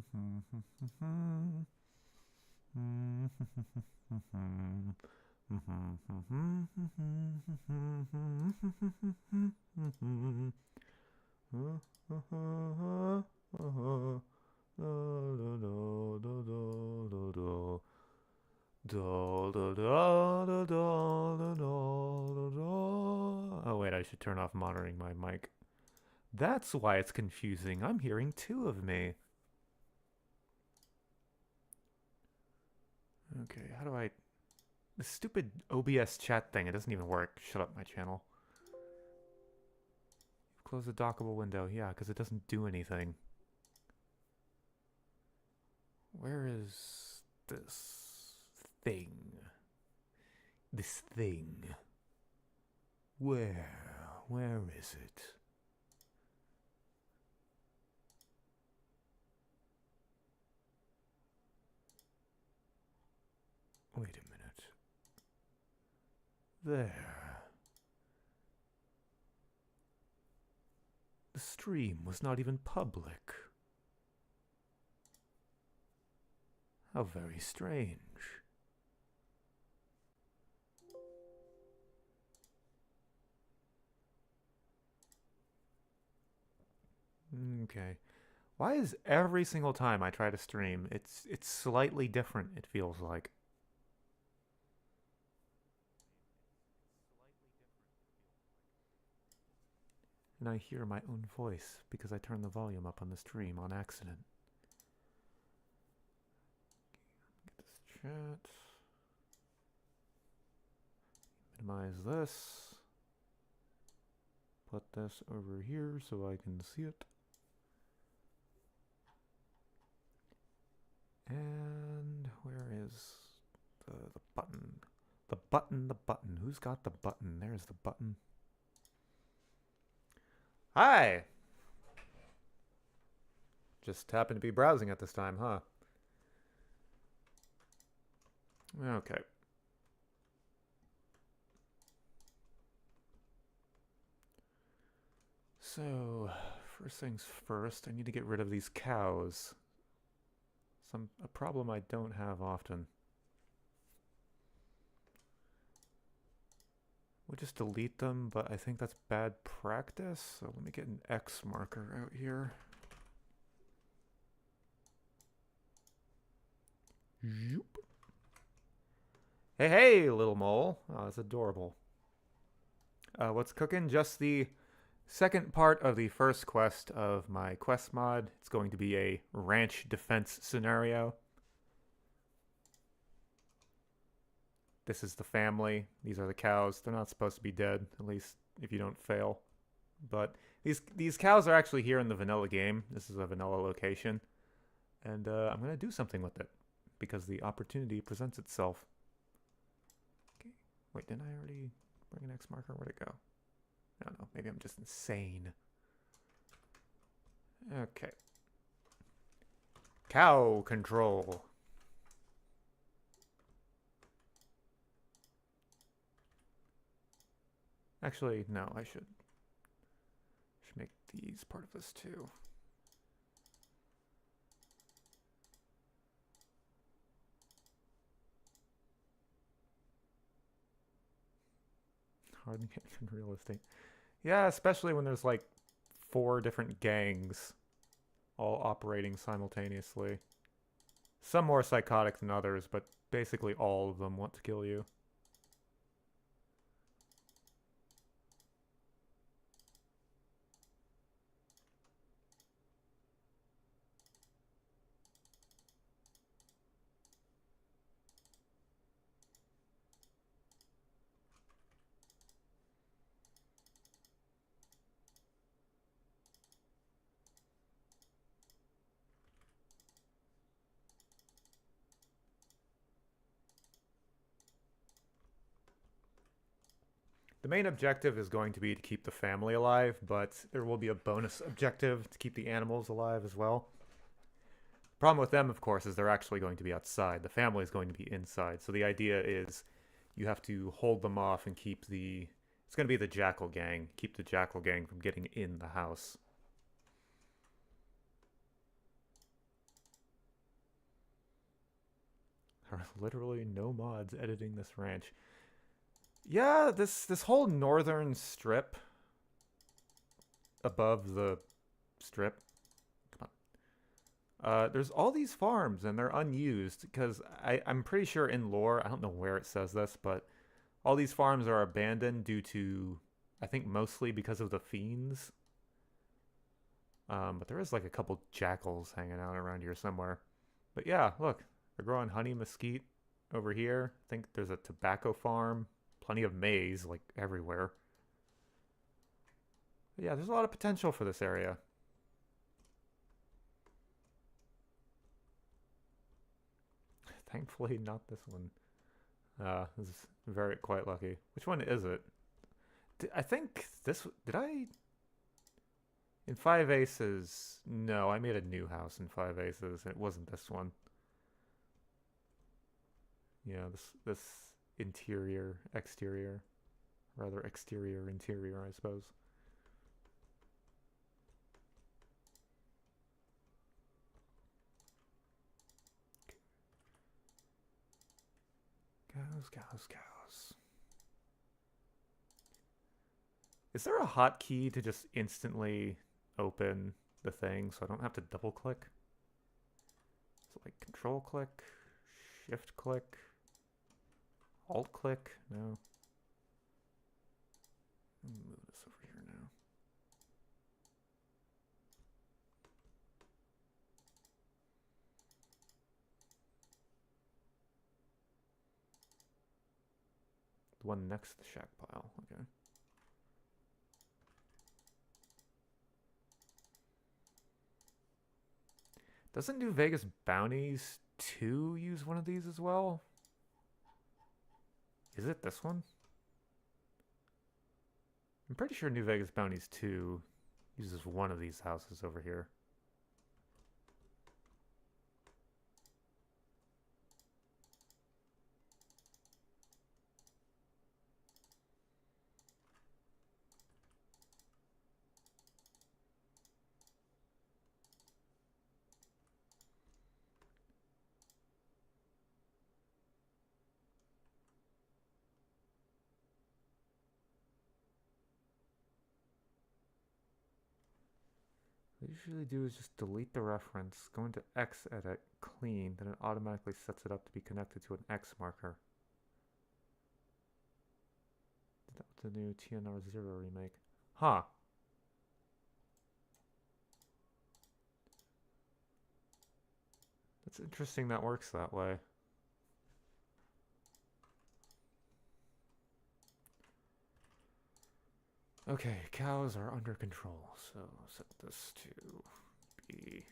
Oh wait, I should turn off monitoring my mic. That's why it's confusing. I'm hearing two of me. Okay, how do I... The stupid OBS chat thing, it doesn't even work. Shut up, my channel. Close the dockable window. Yeah, because it doesn't do anything. Where is this thing? This thing. Where? Where is it? Wait a minute. There. The stream was not even public. How very strange. Okay. Why is every single time I try to stream, it's slightly different, it feels like. And I hear my own voice because I turned the volume up on the stream on accident. Get this chat. Minimize this. Put this over here so I can see it. And where is the button? The button, the button. Who's got the button? There's the button. Hi! Just happened to be browsing at this time, huh? Okay. So, first things first, I need to get rid of these cows. A problem I don't have often. We'll just delete them, but I think that's bad practice. So let me get an X marker out here. Yoop. Hey, hey, little mole. Oh, that's adorable. What's cooking? Just the second part of the first quest of my quest mod. It's going to be a ranch defense scenario. This is the family. These are the cows. They're not supposed to be dead, at least if you don't fail. But these cows are actually here in the vanilla game. This is a vanilla location. And I'm going to do something with it because the opportunity presents itself. Okay. Wait, didn't I already bring an X marker? Where'd it go? I don't know. Maybe I'm just insane. Okay. Cow control. Actually, no, I should make these part of this too. Hard to get in real estate. Yeah, especially when there's like 4 different gangs all operating simultaneously. Some more psychotic than others, but basically all of them want to kill you. The main objective is going to be to keep the family alive, but there will be a bonus objective to keep the animals alive as well. The problem with them, of course, is they're actually going to be outside. The family is going to be inside. So the idea is you have to hold them off and keep the... It's going to be the Jackal Gang. Keep the Jackal Gang from getting in the house. There are literally no mods editing this ranch. Yeah, this whole northern strip above the strip. Come on. There's all these farms and they're unused because I'm pretty sure in lore, I don't know where it says this, but all these farms are abandoned due to, I think mostly because of the fiends. But there is like a couple jackals hanging out around here somewhere. But yeah, look, they're growing honey mesquite over here. I think there's a tobacco farm, plenty of maize like everywhere. But yeah, there's a lot of potential for this area. Thankfully, not this one. This is very quite lucky. Which one is it? I think this. Did I? In Five Aces, no, I made a new house in Five Aces. It wasn't this one. Yeah, this interior, exterior, rather exterior, interior, I suppose. Cows. Is there a hotkey to just instantly open the thing so I don't have to double click? So like control click, shift click, alt click? No. Let me move this over here now. The one next to the shack pile, okay. Doesn't New Vegas Bounties 2 use one of these as well? Is it this one? I'm pretty sure New Vegas Bounties 2 uses one of these houses over here. What I usually do is just delete the reference, go into Xedit, clean, then it automatically sets it up to be connected to an X marker. Did that with the new TNR0 remake. Huh. That's interesting that works that way. Okay, cows are under control, so set this to be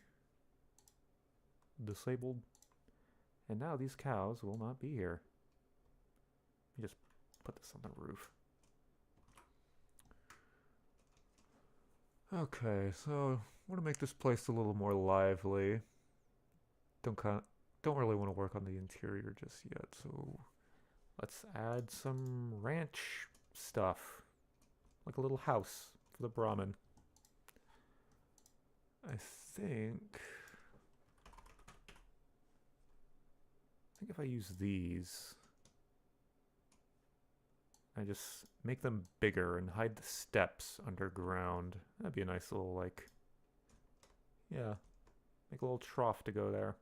disabled. And now these cows will not be here. Let me just put this on the roof. Okay, so I want to make this place a little more lively. Don't really want to work on the interior just yet, so let's add some ranch stuff. Like a little house for the Brahmin. I think if I use these, I just make them bigger and hide the steps underground. That'd be a nice little, like, yeah, make a little trough to go there.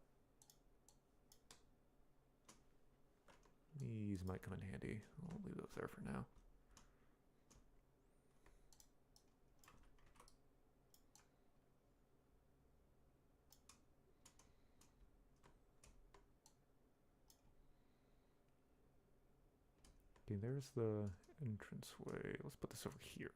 These might come in handy. I'll leave those there for now. Okay, there's the entranceway. Let's put this over here.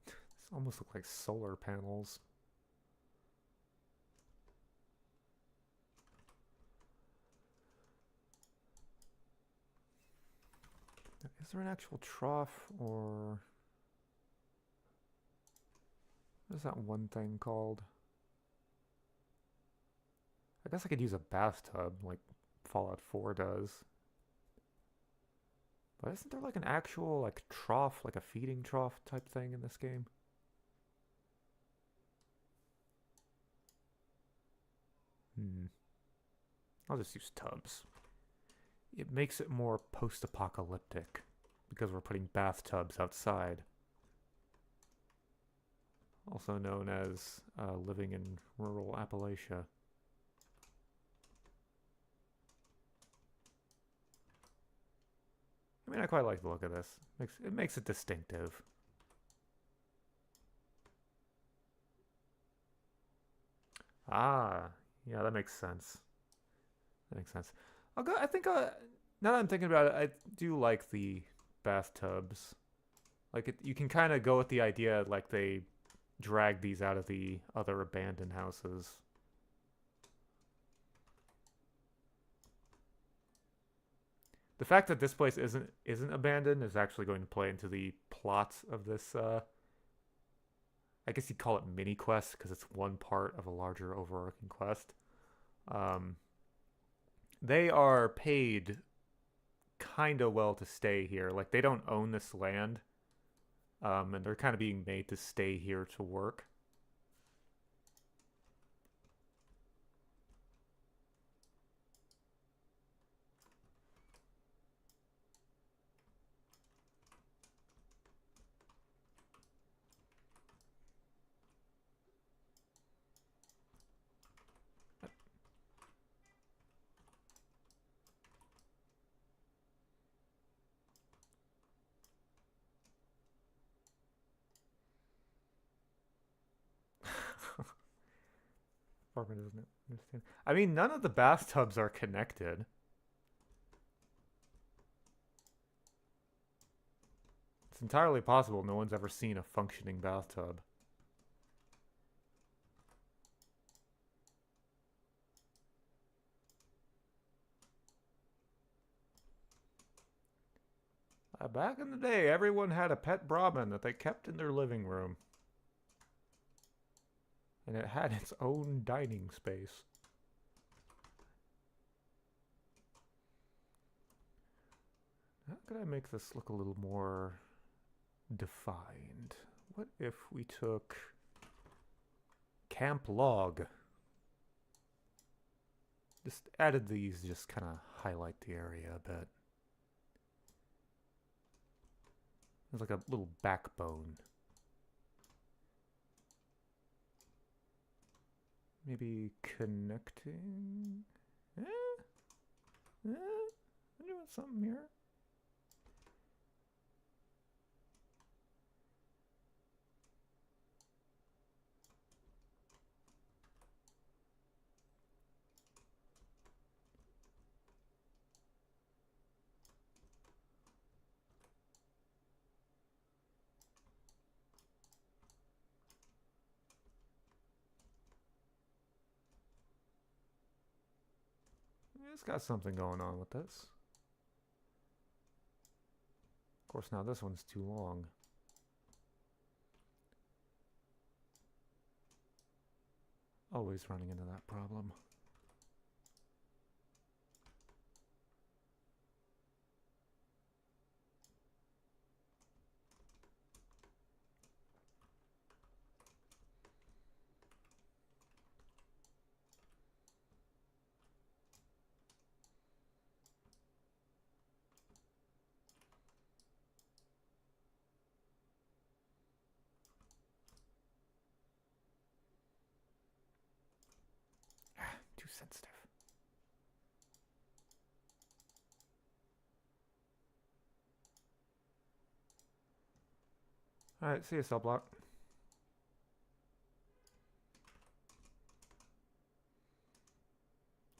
These almost look like solar panels. Is there an actual trough, or what is that one thing called? I guess I could use a bathtub like Fallout 4 does. But isn't there like an actual like trough, like a feeding trough type thing in this game? Hmm. I'll just use tubs. It makes it more post-apocalyptic because we're putting bathtubs outside. Also known as living in rural Appalachia. I mean, I quite like the look of this. It makes it distinctive. Ah, yeah, that makes sense. That makes sense. I'll go. I think now that I'm thinking about it, I do like the bathtubs. Like you can kind of go with the idea like they drag these out of the other abandoned houses. The fact that this place isn't abandoned is actually going to play into the plot of this. I guess you'd call it mini quest because it's one part of a larger overarching quest. Um, they are paid kind of well to stay here. Like they don't own this land, and they're kind of being made to stay here to work. Farmer doesn't understand. I mean, none of the bathtubs are connected. It's entirely possible no one's ever seen a functioning bathtub. Back in the day, everyone had a pet Brahmin that they kept in their living room. And it had its own dining space. How could I make this look a little more defined? What if we took Camp Log? Just added these, just kind of highlight the area a bit. It's like a little backbone. Maybe connecting? I'm doing something here. It's got something going on with this. Of course, now this one's too long. Always running into that problem. Too sensitive. Alright, see you, cell block.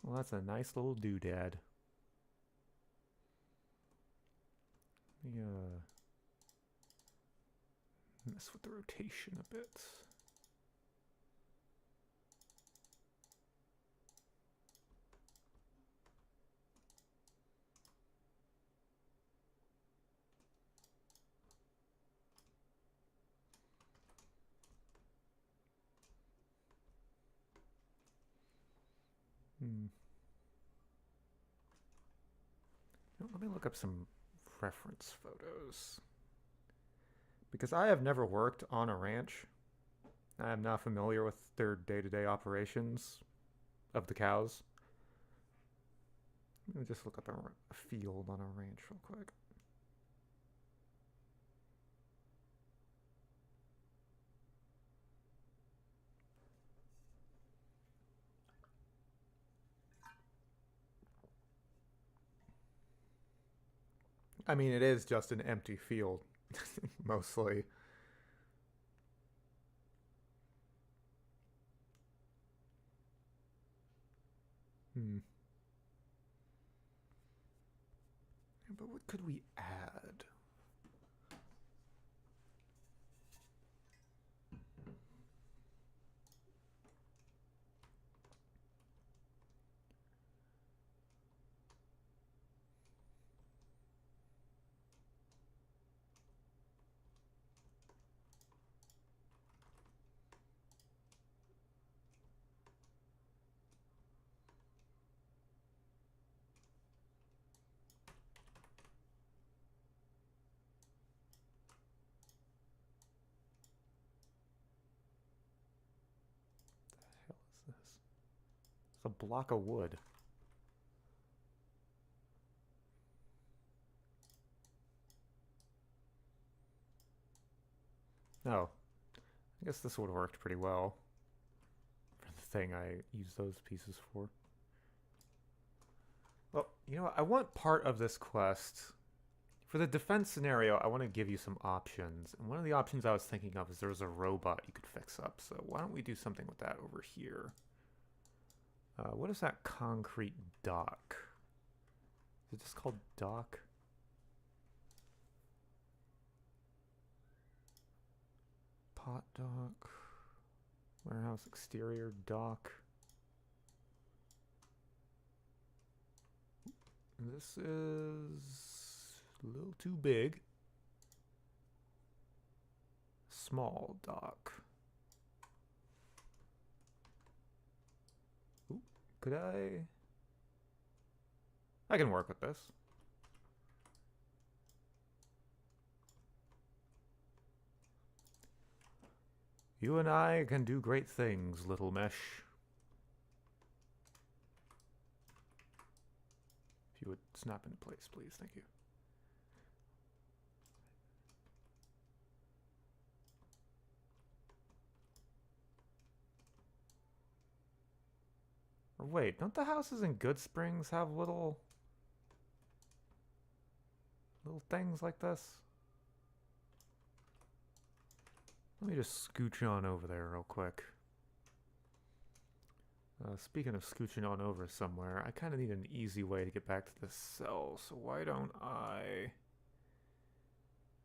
Well, that's a nice little doodad. Yeah. Mess with the rotation a bit. Hmm. Let me look up some reference photos. Because I have never worked on a ranch. I am not familiar with their day-to-day operations of the cows. Let me just look up a field on a ranch real quick. I mean, it is just an empty field, mostly. Hmm. But what could we add? What the hell is this? It's a block of wood. Oh, I guess this would have worked pretty well for the thing I use those pieces for. Well, you know what? I want part of this quest. For the defense scenario, I want to give you some options. And one of the options I was thinking of is there was a robot you could fix up. So why don't we do something with that over here? What is that concrete dock? Is it just called dock? Pot dock. Warehouse exterior dock. This is a little too big. Small dock. Ooh, could I? I can work with this. You and I can do great things, little mesh. If you would snap into place, please. Thank you. Or wait, don't the houses in Goodsprings have little things like this? Let me just scooch on over there real quick. Speaking of scooching on over somewhere, I kind of need an easy way to get back to this cell, so why don't I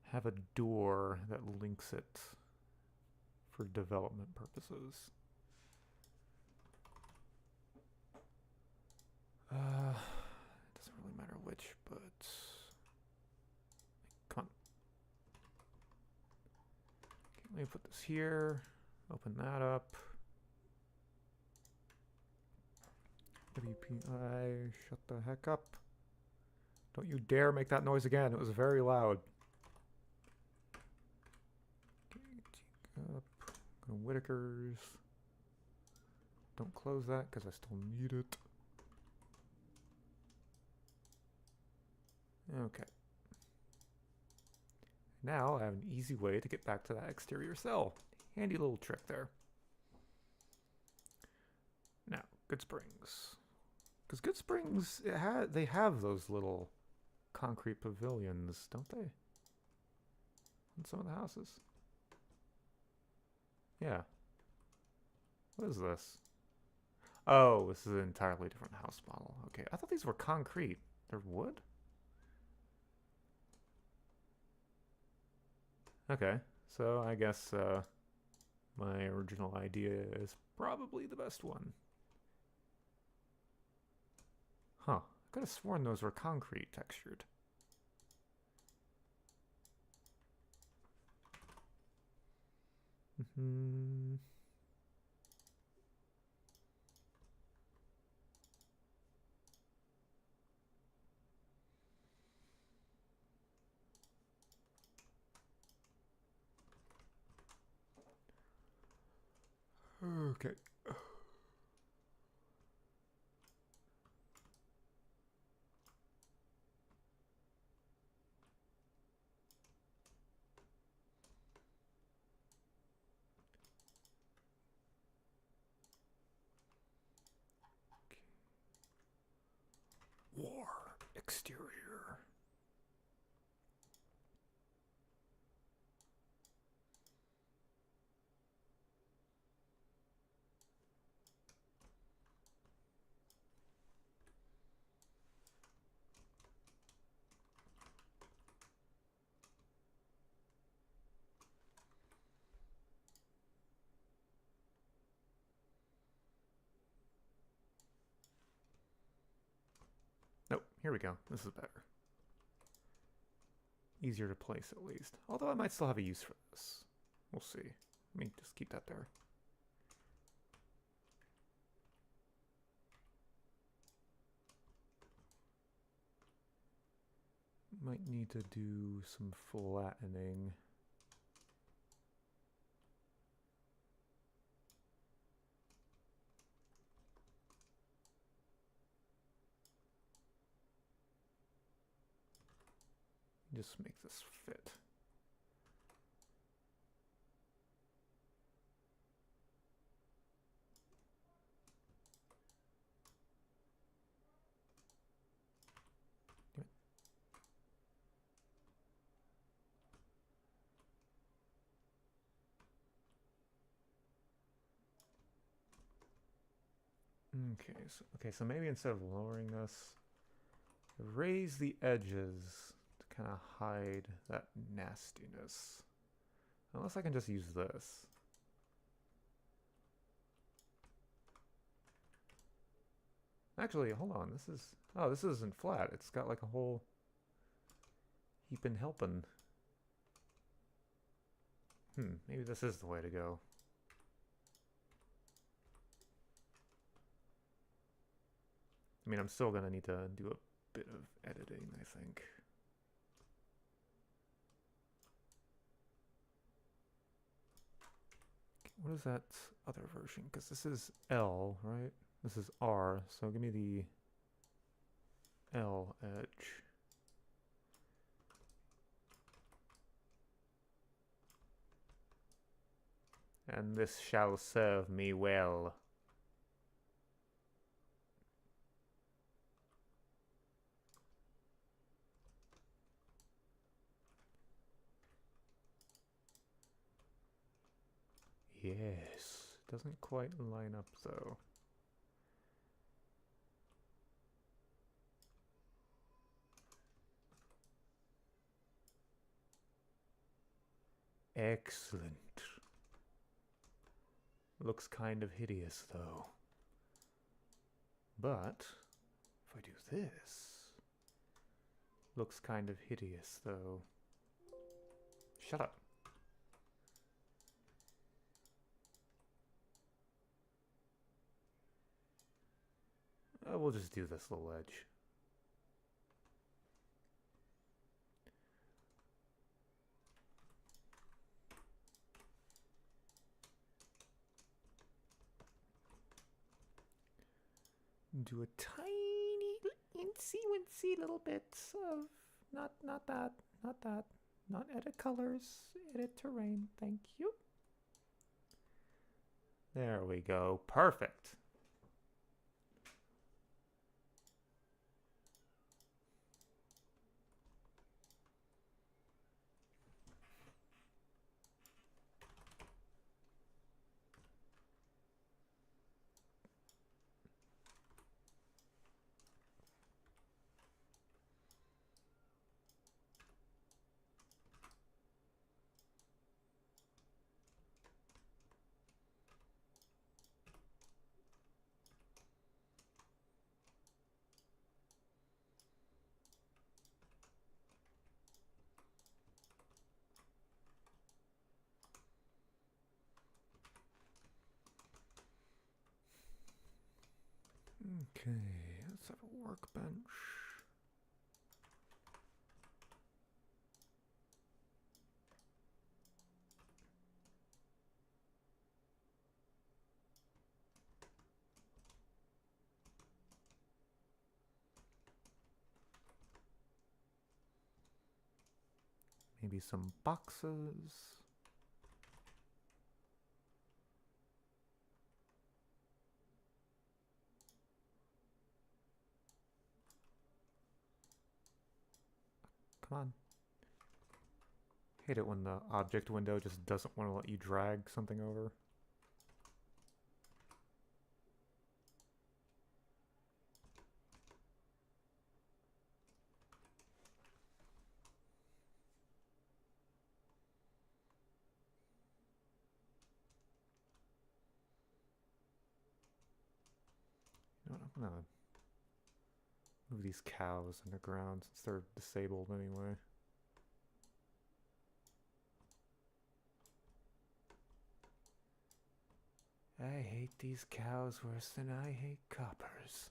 have a door that links it for development purposes? It doesn't really matter which, but come on. Okay, let me put this here. Open that up. WPI, shut the heck up. Don't you dare make that noise again. It was very loud. Okay, up. Go to Whitaker's. Don't close that because I still need it. Okay. Now I have an easy way to get back to that exterior cell. Handy little trick there. Now, Goodsprings. Because Goodsprings, they have those little concrete pavilions, don't they? In some of the houses. Yeah. What is this? Oh, this is an entirely different house model. Okay, I thought these were concrete. They're wood? Okay, so I guess my original idea is probably the best one. Huh, I could have sworn those were concrete textured. Okay. War exterior. Nope, here we go. This is better. Easier to place at least. Although I might still have a use for this. We'll see. Let me just keep that there. Might need to do some flattening. Just make this fit. Okay, so maybe instead of lowering this, raise the edges to kind of hide that nastiness. Unless I can just use this. Actually, hold on. This isn't flat. It's got like a whole heapin' helpin'. Maybe this is the way to go. I mean, I'm still gonna need to do a bit of editing, I think. What is that other version? Because this is L, right? This is R, so give me the L edge. And this shall serve me well. Yes. Doesn't quite line up though. Excellent. Looks kind of hideous though. But if I do this, looks kind of hideous though. Shut up. We'll just do this little edge. Do a tiny incy-wincy little bits of not edit colors, edit terrain. Thank you. There we go. Perfect. Okay, let's have a workbench. Maybe some boxes. Come on. Hate it when the object window just doesn't want to let you drag something over. You know what, I'm gonna move these cows underground since they're disabled anyway. I hate these cows worse than I hate coppers.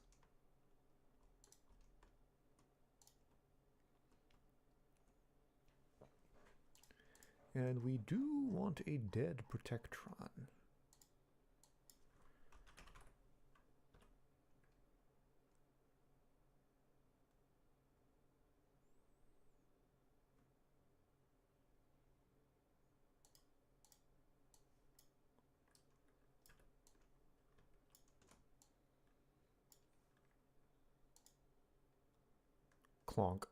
And we do want a dead Protectron. Clonk.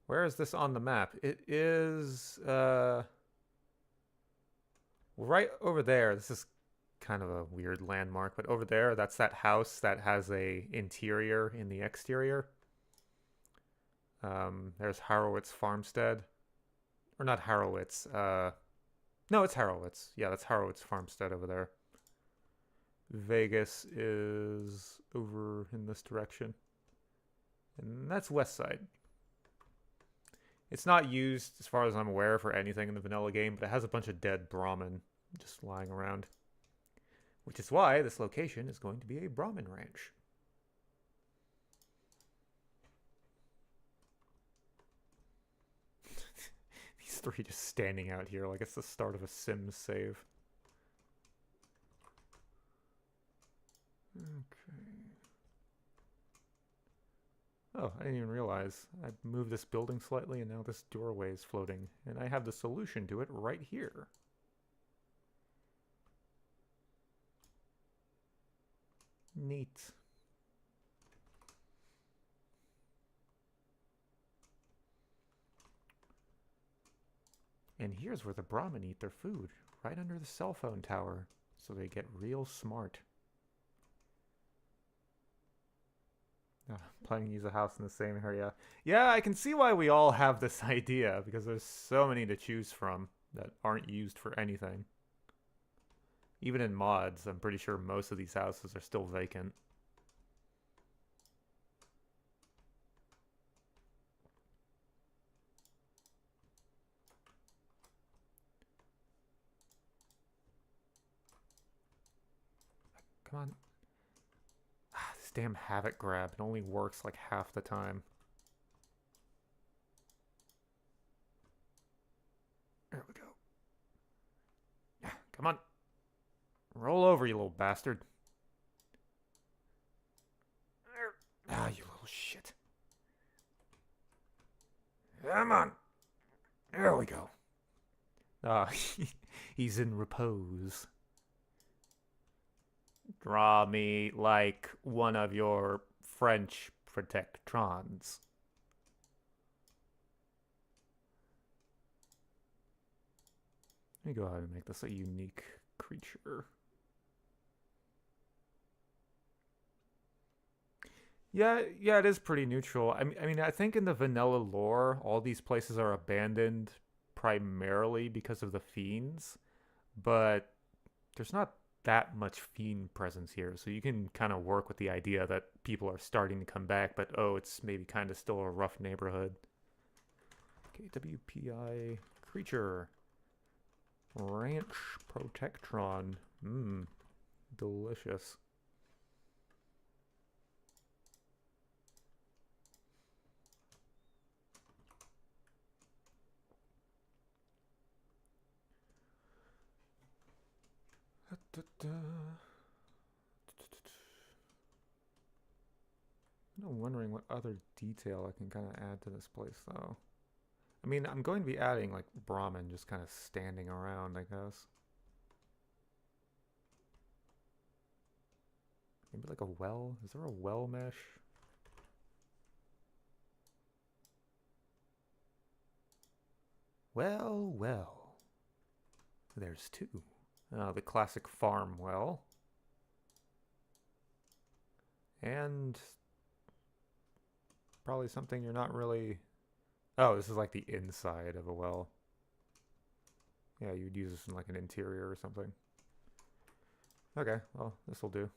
Where is this on the map? It is right over there. This is kind of a weird landmark, but over there, that's that house that has a interior in the exterior. There's Harrowitz Farmstead. Or not Harrowitz. No, it's Harrowitz. Yeah, that's Harrowitz Farmstead over there. Vegas is over in this direction. And that's West Side. It's not used, as far as I'm aware, for anything in the vanilla game, but it has a bunch of dead Brahmin just lying around. Which is why this location is going to be a Brahmin ranch. These three just standing out here like it's the start of a Sims save. Okay. Oh, I didn't even realize. I moved this building slightly and now this doorway is floating. And I have the solution to it right here. Neat. And here's where the Brahmin eat their food. Right under the cell phone tower. So they get real smart. Planning to use a house in the same area. Yeah, I can see why we all have this idea, because there's so many to choose from that aren't used for anything. Even in mods, I'm pretty sure most of these houses are still vacant. Come on. This damn Havoc grab, it only works like half the time. There we go. Yeah, come on. Roll over, you little bastard. Ah, you little shit. Come on. There we go. Ah, he's in repose. Draw me like one of your French protectrons. Let me go ahead and make this a unique creature. Yeah, it is pretty neutral. I mean, I think in the vanilla lore, all these places are abandoned primarily because of the fiends, but there's not that much fiend presence here, so you can kind of work with the idea that people are starting to come back, but oh, it's maybe kind of still a rough neighborhood. Okay, WPI creature. Ranch Protectron. Mmm, delicious. I'm wondering what other detail I can kind of add to this place, though. I mean, I'm going to be adding, like, Brahmin just kind of standing around, I guess. Maybe like a well? Is there a well mesh? Well, well. There's two. The classic farm well. And probably something you're not really... Oh, this is like the inside of a well. Yeah, you'd use this in like an interior or something. Okay, well, this will do.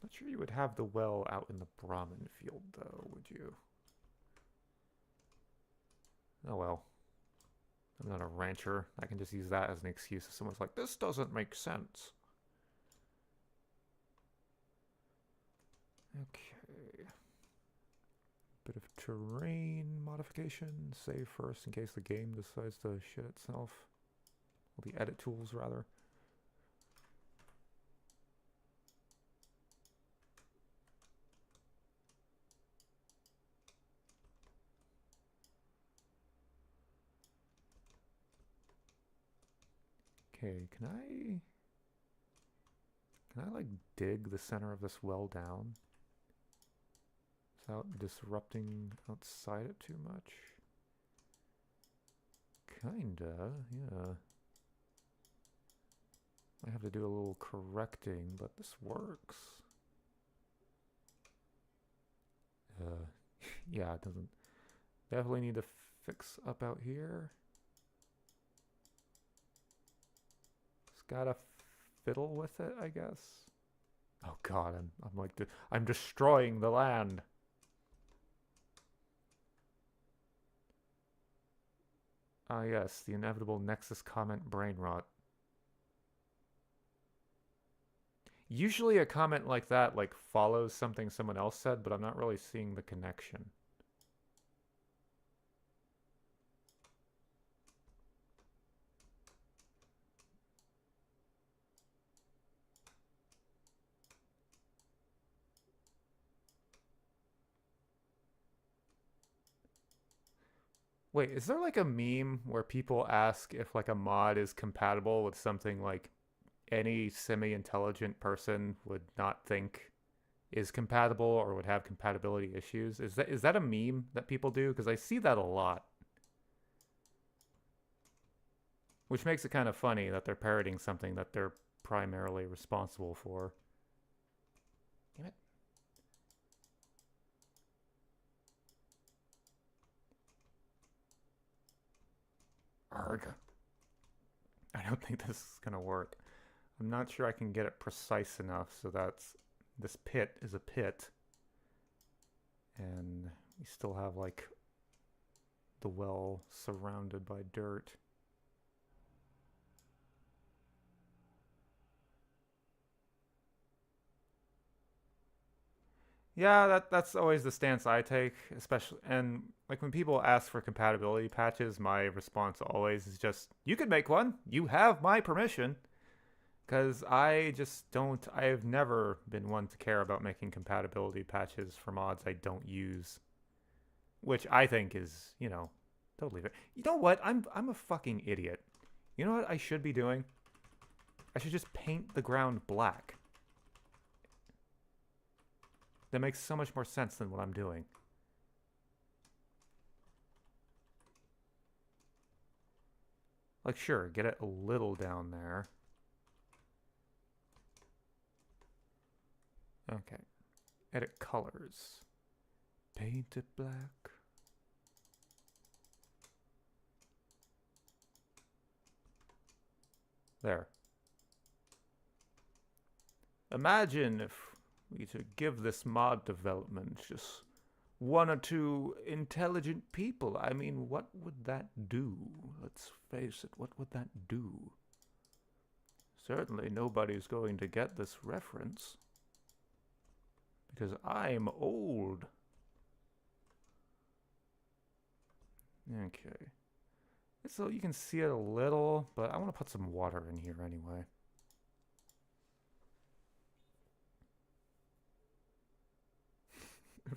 Not sure you would have the well out in the Brahmin field, though, would you? Oh well. I'm not a rancher. I can just use that as an excuse if someone's like, this doesn't make sense. Okay. Bit of terrain modification. Save first in case the game decides to shit itself. Well, the edit tools, rather. Okay, can I like dig the center of this well down without disrupting outside it too much? Kinda, yeah. I have to do a little correcting, but this works. Yeah, it doesn't. Definitely need to fix up out here. Gotta fiddle with it, I guess. Oh god, I'm like I'm destroying the land. Ah yes, the inevitable Nexus comment brain rot. Usually a comment like that like follows something someone else said, but I'm not really seeing the connection. Wait, is there like a meme where people ask if like a mod is compatible with something like any semi-intelligent person would not think is compatible or would have compatibility issues? Is that a meme that people do? Because I see that a lot. Which makes it kind of funny that they're parroting something that they're primarily responsible for. Damn it. Arg. I don't think this is going to work. I'm not sure I can get it precise enough so that's... This pit is a pit. And we still have, like, the well surrounded by dirt. Yeah, that's always the stance I take, especially, and like when people ask for compatibility patches, my response always is just, you can make one. You have my permission. Because I just don't, I've never been one to care about making compatibility patches for mods I don't use. Which I think is, you know, totally fair. You know what? I'm a fucking idiot. You know what I should be doing? I should just paint the ground black. That makes so much more sense than what I'm doing. Like, sure, get it a little down there. Okay. Edit colors. Paint it black. There. Imagine if we could give this mod development just one or two intelligent people. I mean, what would that do? Let's face it, what would that do? Certainly nobody's going to get this reference. Because I'm old. Okay. So you can see it a little, but I want to put some water in here anyway.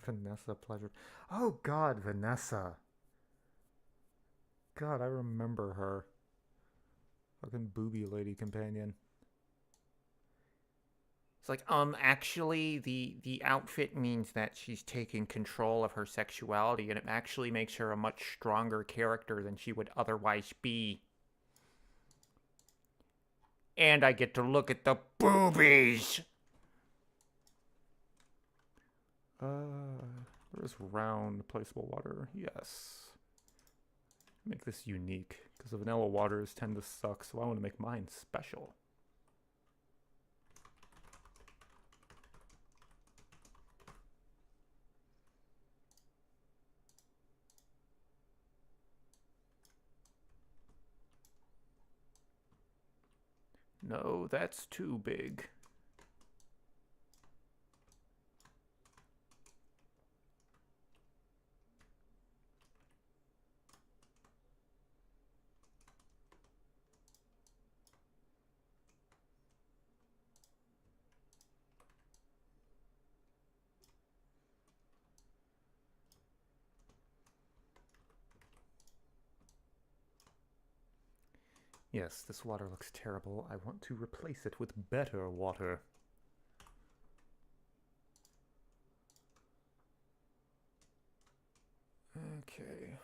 Vanessa Pleasure. Oh God, Vanessa. God, I remember her. Fucking booby lady companion. It's like, actually, the outfit means that she's taking control of her sexuality, and it actually makes her a much stronger character than she would otherwise be. And I get to look at the boobies! There's round placeable water. Yes. Make this unique, because the vanilla waters tend to suck, so I want to make mine special. No, that's too big. Yes, this water looks terrible. I want to replace it with better water. Okay.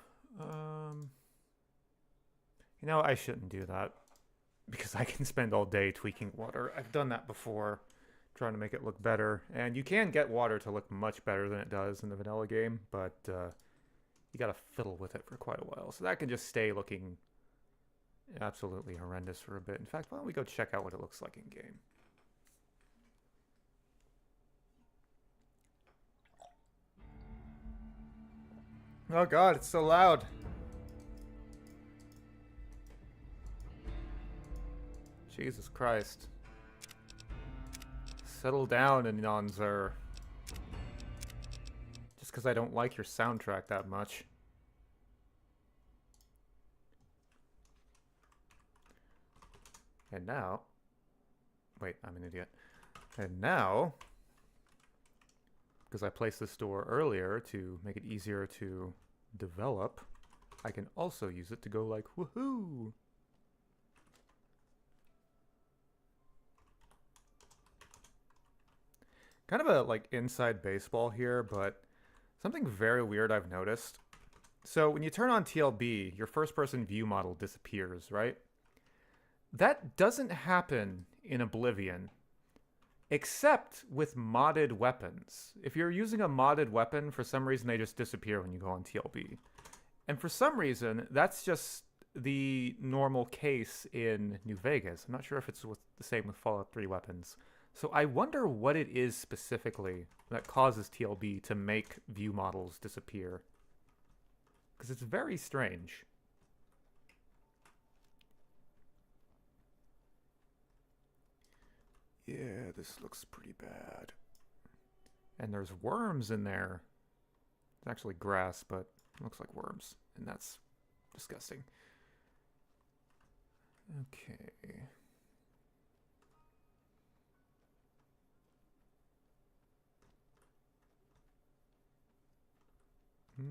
You know, I shouldn't do that. Because I can spend all day tweaking water. I've done that before, trying to make it look better. And you can get water to look much better than it does in the vanilla game, but you gotta fiddle with it for quite a while. So that can just stay looking absolutely horrendous for a bit. In fact, why don't we go check out what it looks like in game? Oh God, it's so loud. Jesus Christ. Settle down, Anonzer. Just because I don't like your soundtrack that much. And now... Wait, I'm an idiot. And now... Because I placed this door earlier to make it easier to develop, I can also use it to go like, woohoo! Kind of a like inside baseball here, but something very weird I've noticed. So when you turn on TLB, your first person view model disappears, right? That doesn't happen in Oblivion, except with modded weapons. If you're using a modded weapon, for some reason they just disappear when you go on TLB. And for some reason, that's just the normal case in New Vegas. I'm not sure if it's the same with Fallout 3 weapons. So I wonder what it is specifically that causes TLB to make view models disappear. Because it's very strange. Yeah, this looks pretty bad. And there's worms in there. It's actually grass, but it looks like worms. And that's disgusting. Okay. I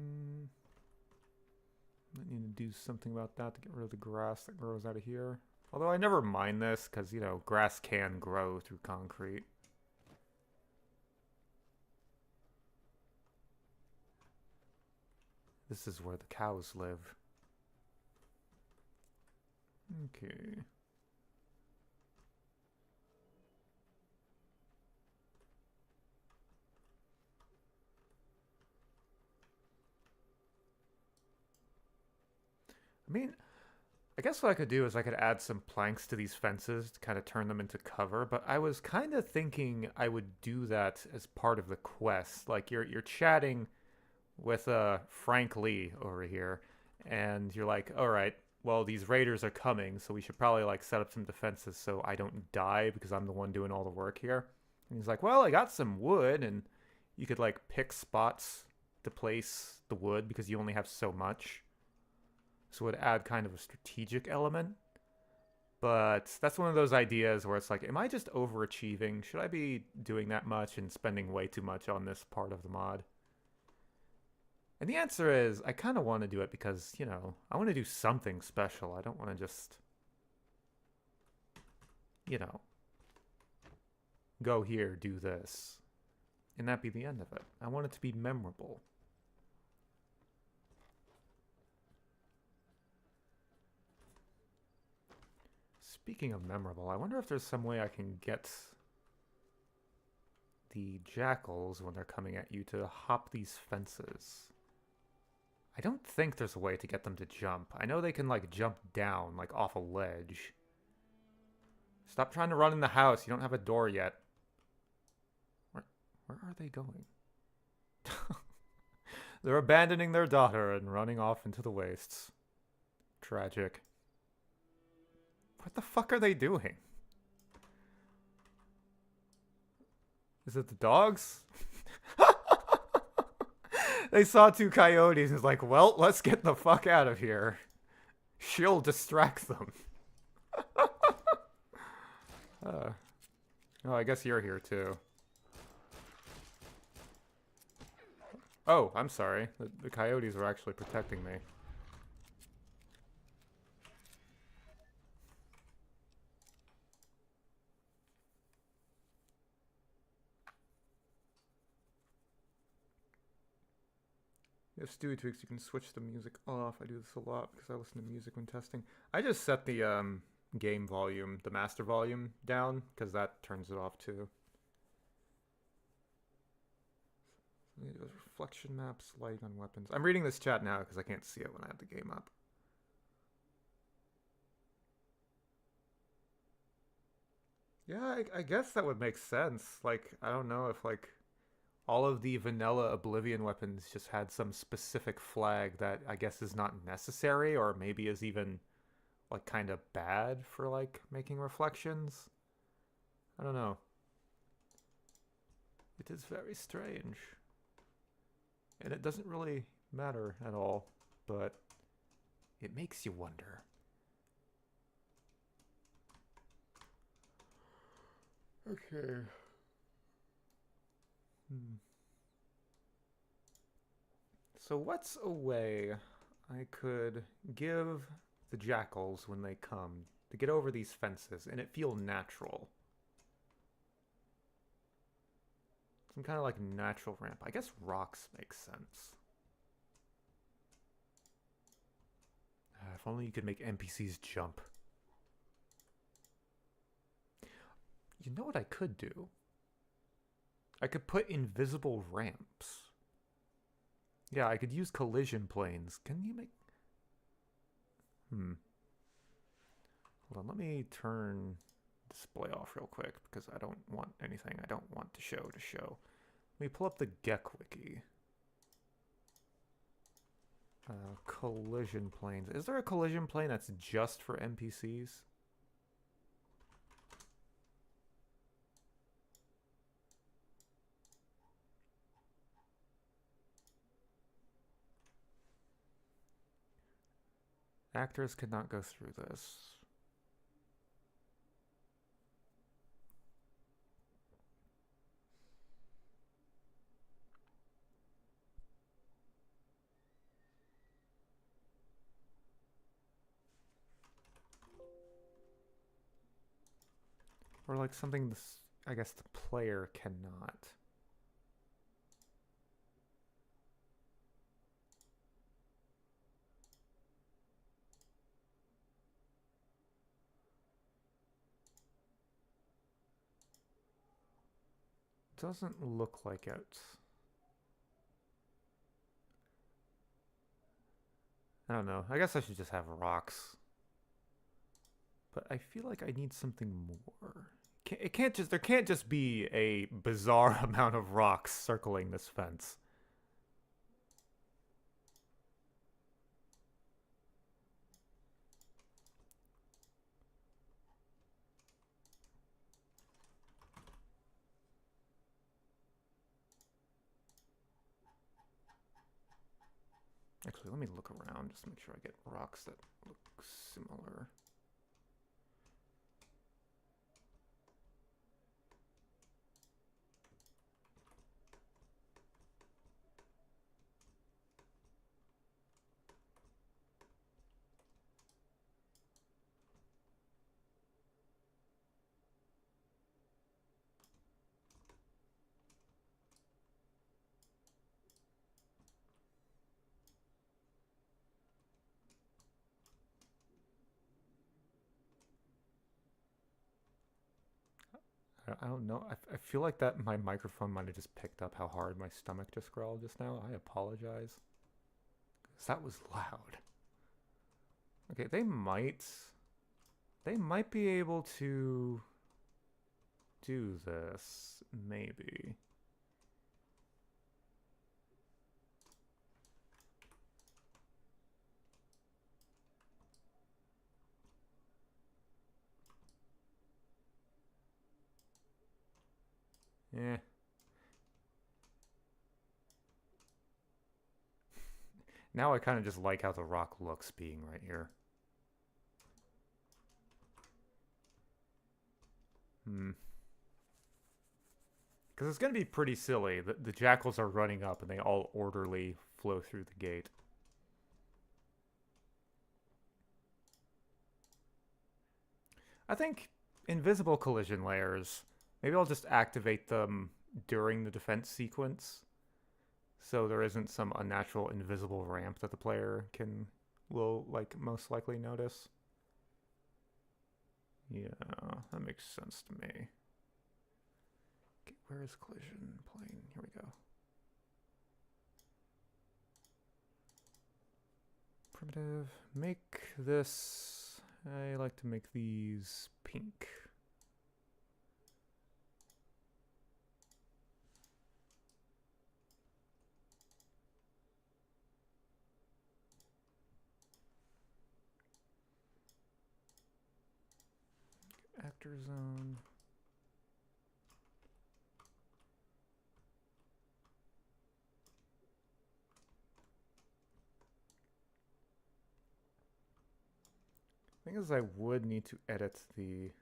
need to do something about that to get rid of the grass that grows out of here. Although I never mind this, because, you know, grass can grow through concrete. This is where the cows live. Okay. I mean, I guess what I could do is I could add some planks to these fences to kind of turn them into cover, but I was kind of thinking I would do that as part of the quest. Like you're chatting with Frank Lee over here, and you're like, all right, well, these raiders are coming, so we should probably like set up some defenses so I don't die because I'm the one doing all the work here. And he's like, well, I got some wood, and you could like pick spots to place the wood because you only have so much. So it would add kind of a strategic element. But that's one of those ideas where it's like, am I just overachieving? Should I be doing that much and spending way too much on this part of the mod? And the answer is, I kind of want to do it because, you know, I want to do something special. I don't want to just, you know, go here, do this, and that be the end of it. I want it to be memorable. Speaking of memorable, I wonder if there's some way I can get the jackals, when they're coming at you, to hop these fences. I don't think there's a way to get them to jump. I know they can, like, jump down, like, off a ledge. Stop trying to run in the house. You don't have a door yet. Where are they going? They're abandoning their daughter and running off into the wastes. Tragic. What the fuck are they doing? Is it the dogs? They saw two coyotes and was like, well, let's get the fuck out of here. She'll distract them. Oh, I guess you're here too. Oh, I'm sorry. The coyotes are actually protecting me. If Stewie tweaks, you can switch the music off. I do this a lot because I listen to music when testing. I just set the game volume, the master volume, down because that turns it off too. Reflection maps, light on weapons. I'm reading this chat now because I can't see it when I have the game up. Yeah, I guess that would make sense. Like, I don't know if, like, all of the vanilla Oblivion weapons just had some specific flag that I guess is not necessary, or maybe is even, like, kind of bad for, like, making reflections. I don't know. It is very strange. And it doesn't really matter at all, but it makes you wonder. Okay. So what's a way I could give the jackals when they come to get over these fences and it feel natural? Some kind of like natural ramp. I guess rocks make sense. If only you could make NPCs jump. You know what I could do? I could put invisible ramps. Yeah, I could use collision planes. Can you make... Hold on, let me turn display off real quick because I don't want anything I don't want to show. Let me pull up the Gek wiki. Collision planes. Is there a collision plane that's just for NPCs? Actors could not go through this. Or like something this, I guess the player cannot. Doesn't look like it. I don't know. I guess I should just have rocks. But I feel like I need something more. It can't just, there can't just be a bizarre amount of rocks circling this fence. Actually, let me look around just to make sure I get rocks that look similar. I don't know. I feel like that my microphone might have just picked up how hard my stomach just growled just now. I apologize. 'Cause that was loud. Okay, they might be able to do this, maybe. Yeah. Now I kind of just like how the rock looks being right here. Hmm. Because it's going to be pretty silly. The jackals are running up and they all orderly flow through the gate. I think invisible collision layers, maybe I'll just activate them during the defense sequence so there isn't some unnatural invisible ramp that the player will like most likely notice. Yeah, that makes sense to me. Okay, where is collision plane? Here we go. Primitive, make this, I like to make these pink. Actor zone. Thing is, I would need to edit the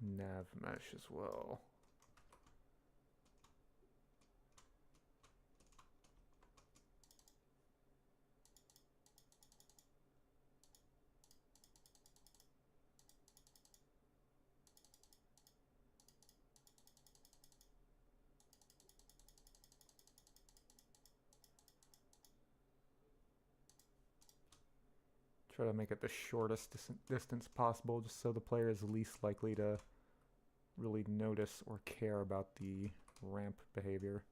nav mesh as well. Try to make it the shortest distance possible just so the player is least likely to really notice or care about the ramp behavior.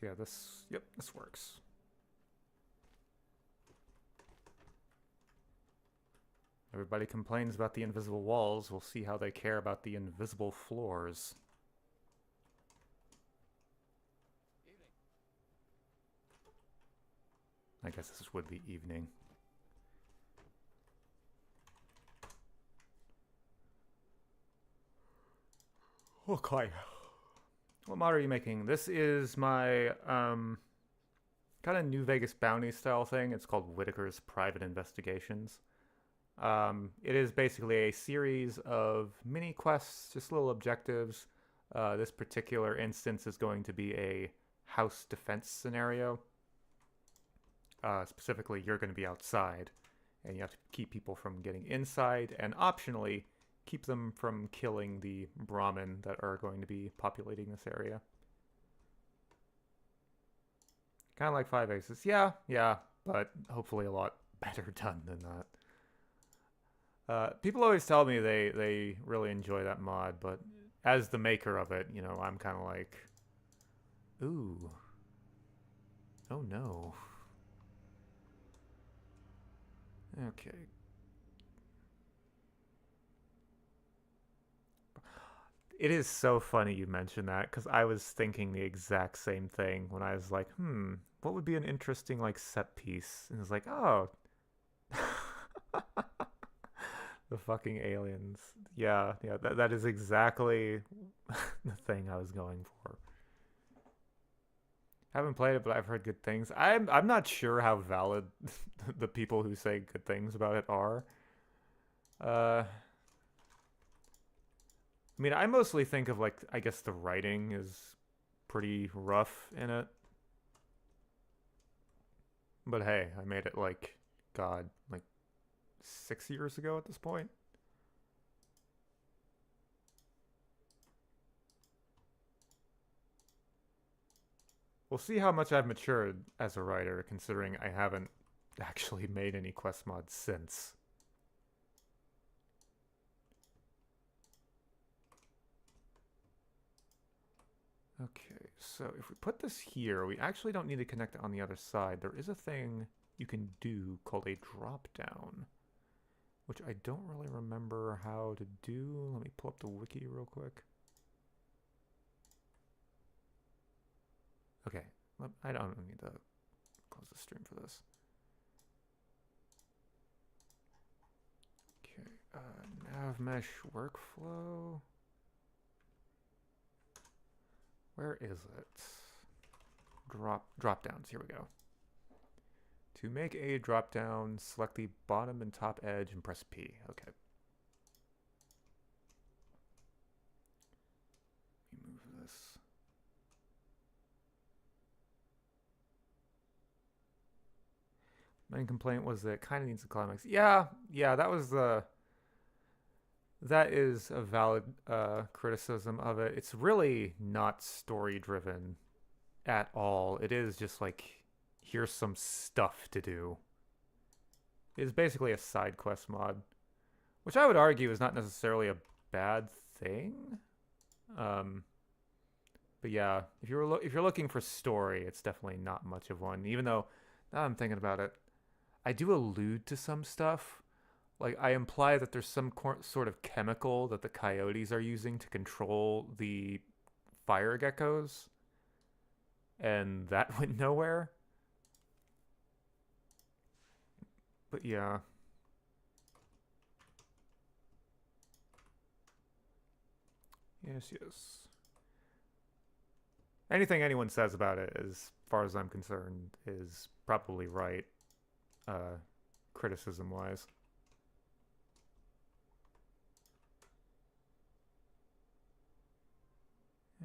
So yeah, this works. Everybody complains about the invisible walls. We'll see how they care about the invisible floors. I guess this would be evening. Okay. What mod are you making? This is my kind of New Vegas bounty style thing. It's called Whitaker's Private Investigations. It is basically a series of mini quests, just little objectives. This particular instance is going to be a house defense scenario. Specifically, you're going to be outside, and you have to keep people from getting inside, and optionally, keep them from killing the Brahmin that are going to be populating this area. Kind of like Five Aces. Yeah, but hopefully a lot better done than that. People always tell me they really enjoy that mod, but as the maker of it, you know, I'm kind of like, ooh, oh no. Okay. It is so funny you mentioned that because I was thinking the exact same thing when I was like, what would be an interesting like set piece? And it's like, oh, the fucking aliens. Yeah, yeah, that is exactly the thing I was going for. I haven't played it, but I've heard good things. I'm not sure how valid the people who say good things about it are. I mean, I mostly think of like I guess the writing is pretty rough in it. But hey, I made it like God, like 6 years ago at this point. We'll see how much I've matured as a writer, considering I haven't actually made any quest mods since. Okay, so if we put this here, we actually don't need to connect it on the other side. There is a thing you can do called a drop down, which I don't really remember how to do. Let me pull up the wiki real quick. Okay, I don't need to close the stream for this. Okay, nav mesh workflow. Where is it? Drop downs. Here we go. To make a drop down, select the bottom and top edge and press P. Okay. Let me move this. Main complaint was that it kind of needs a climax. Yeah, that was the. That is a valid criticism of it. It's really not story driven at all. It is just like, here's some stuff to do. It is basically a side quest mod, which I would argue is not necessarily a bad thing. But yeah, if you're looking for story, it's definitely not much of one. Even though now I'm thinking about it, I do allude to some stuff. Like I imply that there's some sort of chemical that the coyotes are using to control the fire geckos, and that went nowhere. But yeah. Yes, yes. Anything anyone says about it, as far as I'm concerned, is probably right, criticism wise.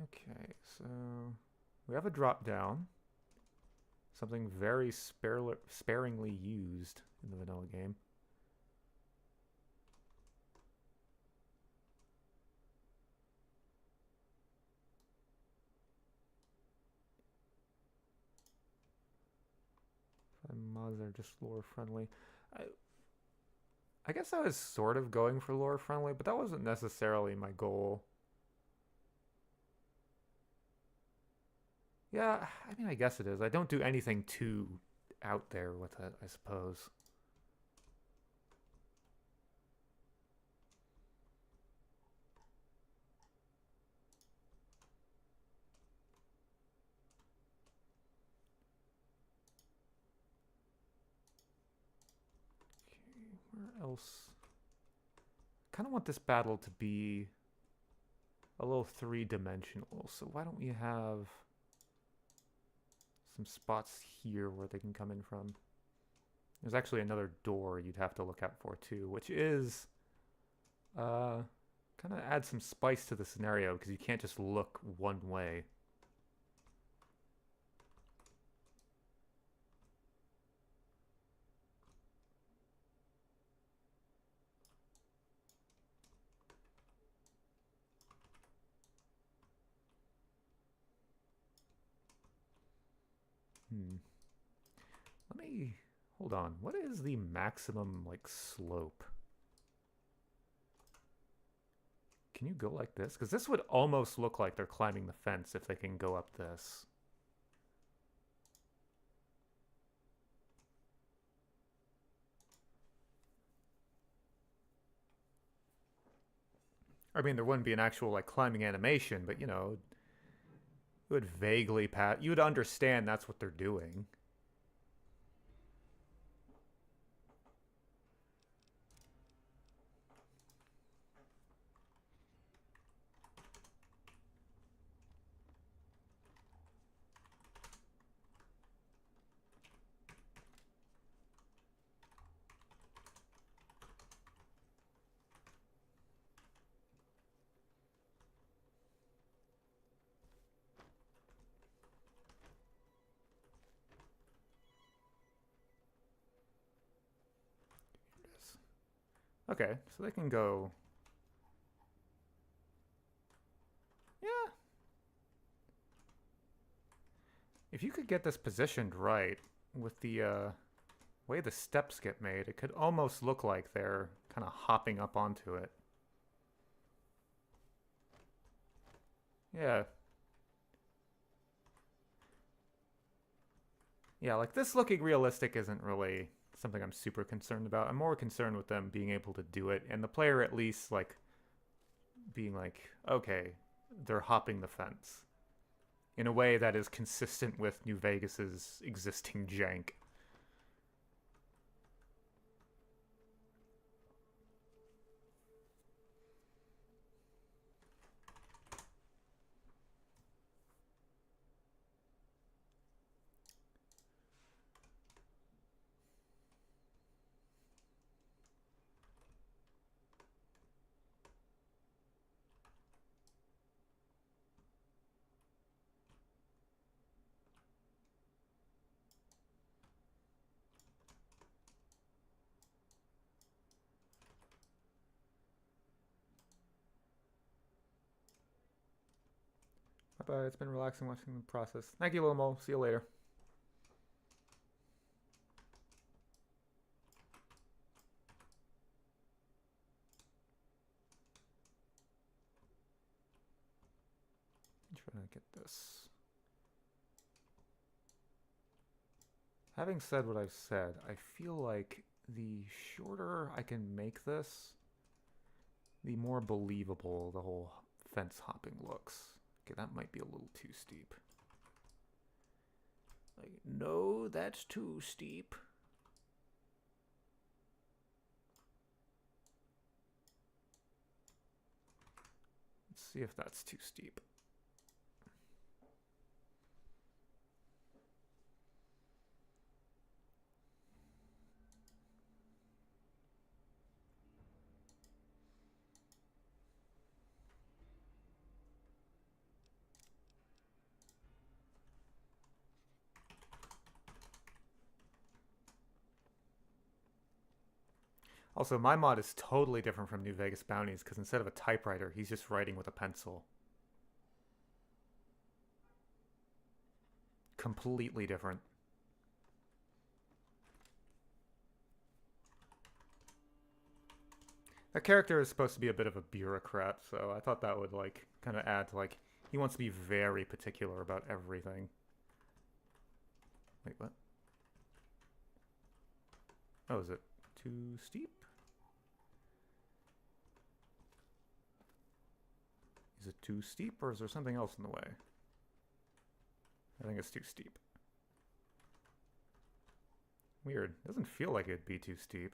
Okay, so we have a drop down. Something very sparingly used in the vanilla game. Mods are just lore friendly. I, I guess I was sort of going for lore friendly, but that wasn't necessarily my goal. Yeah, I mean, I guess it is. I don't do anything too out there with it, I suppose. Okay, where else? Kind of want this battle to be a little three-dimensional, so why don't we have some spots here where they can come in from? There's actually another door you'd have to look out for too, which is kind of add some spice to the scenario because you can't just look one way. Let me hold on. What is the maximum like slope? Can you go like this? Because this would almost look like they're climbing the fence if they can go up this. I mean, there wouldn't be an actual like climbing animation, but you know, it would vaguely pat. You would understand that's what they're doing. Okay, so they can go. Yeah. If you could get this positioned right with the way the steps get made, it could almost look like they're kind of hopping up onto it. Yeah. Yeah, like this looking realistic isn't really something I'm super concerned about. I'm more concerned with them being able to do it and the player at least like being like, okay, they're hopping the fence in a way that is consistent with New Vegas's existing jank. Bye bye. It's been relaxing watching the process. Thank you, Lomo. See you later. I'm trying to get this. Having said what I've said, I feel like the shorter I can make this, the more believable the whole fence hopping looks. Okay, that might be a little too steep. Like, no, that's too steep. Let's see if that's too steep. Also, my mod is totally different from New Vegas Bounties because instead of a typewriter, he's just writing with a pencil. Completely different. That character is supposed to be a bit of a bureaucrat, so I thought that would like kind of add to like he wants to be very particular about everything. Wait, what? Oh, is it too steep? Is it too steep or is there something else in the way? I think it's too steep. Weird. Doesn't feel like it'd be too steep.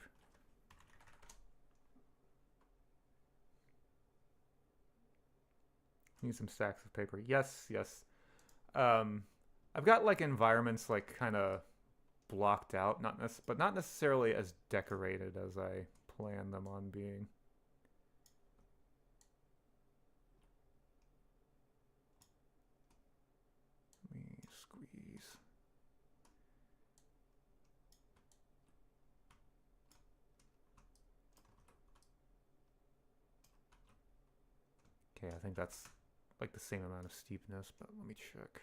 Need some stacks of paper. Yes, yes. I've got like environments like kind of blocked out, but not necessarily as decorated as I plan them on being. Let me squeeze. Okay, I think that's like the same amount of steepness, but let me check.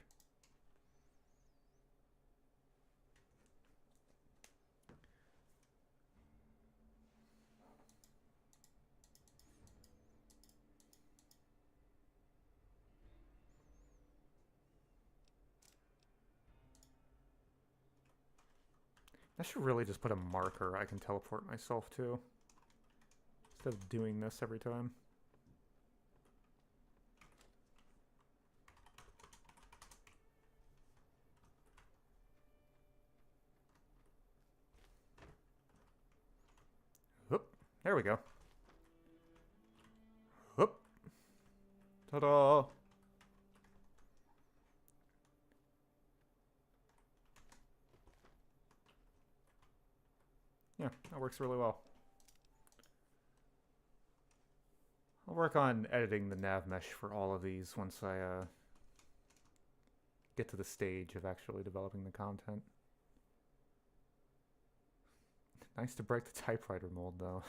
I should really just put a marker I can teleport myself to, instead of doing this every time. Oop, there we go. Oop. Ta-da! Yeah, that works really well. I'll work on editing the nav mesh for all of these once I get to the stage of actually developing the content. Nice to break the typewriter mold, though.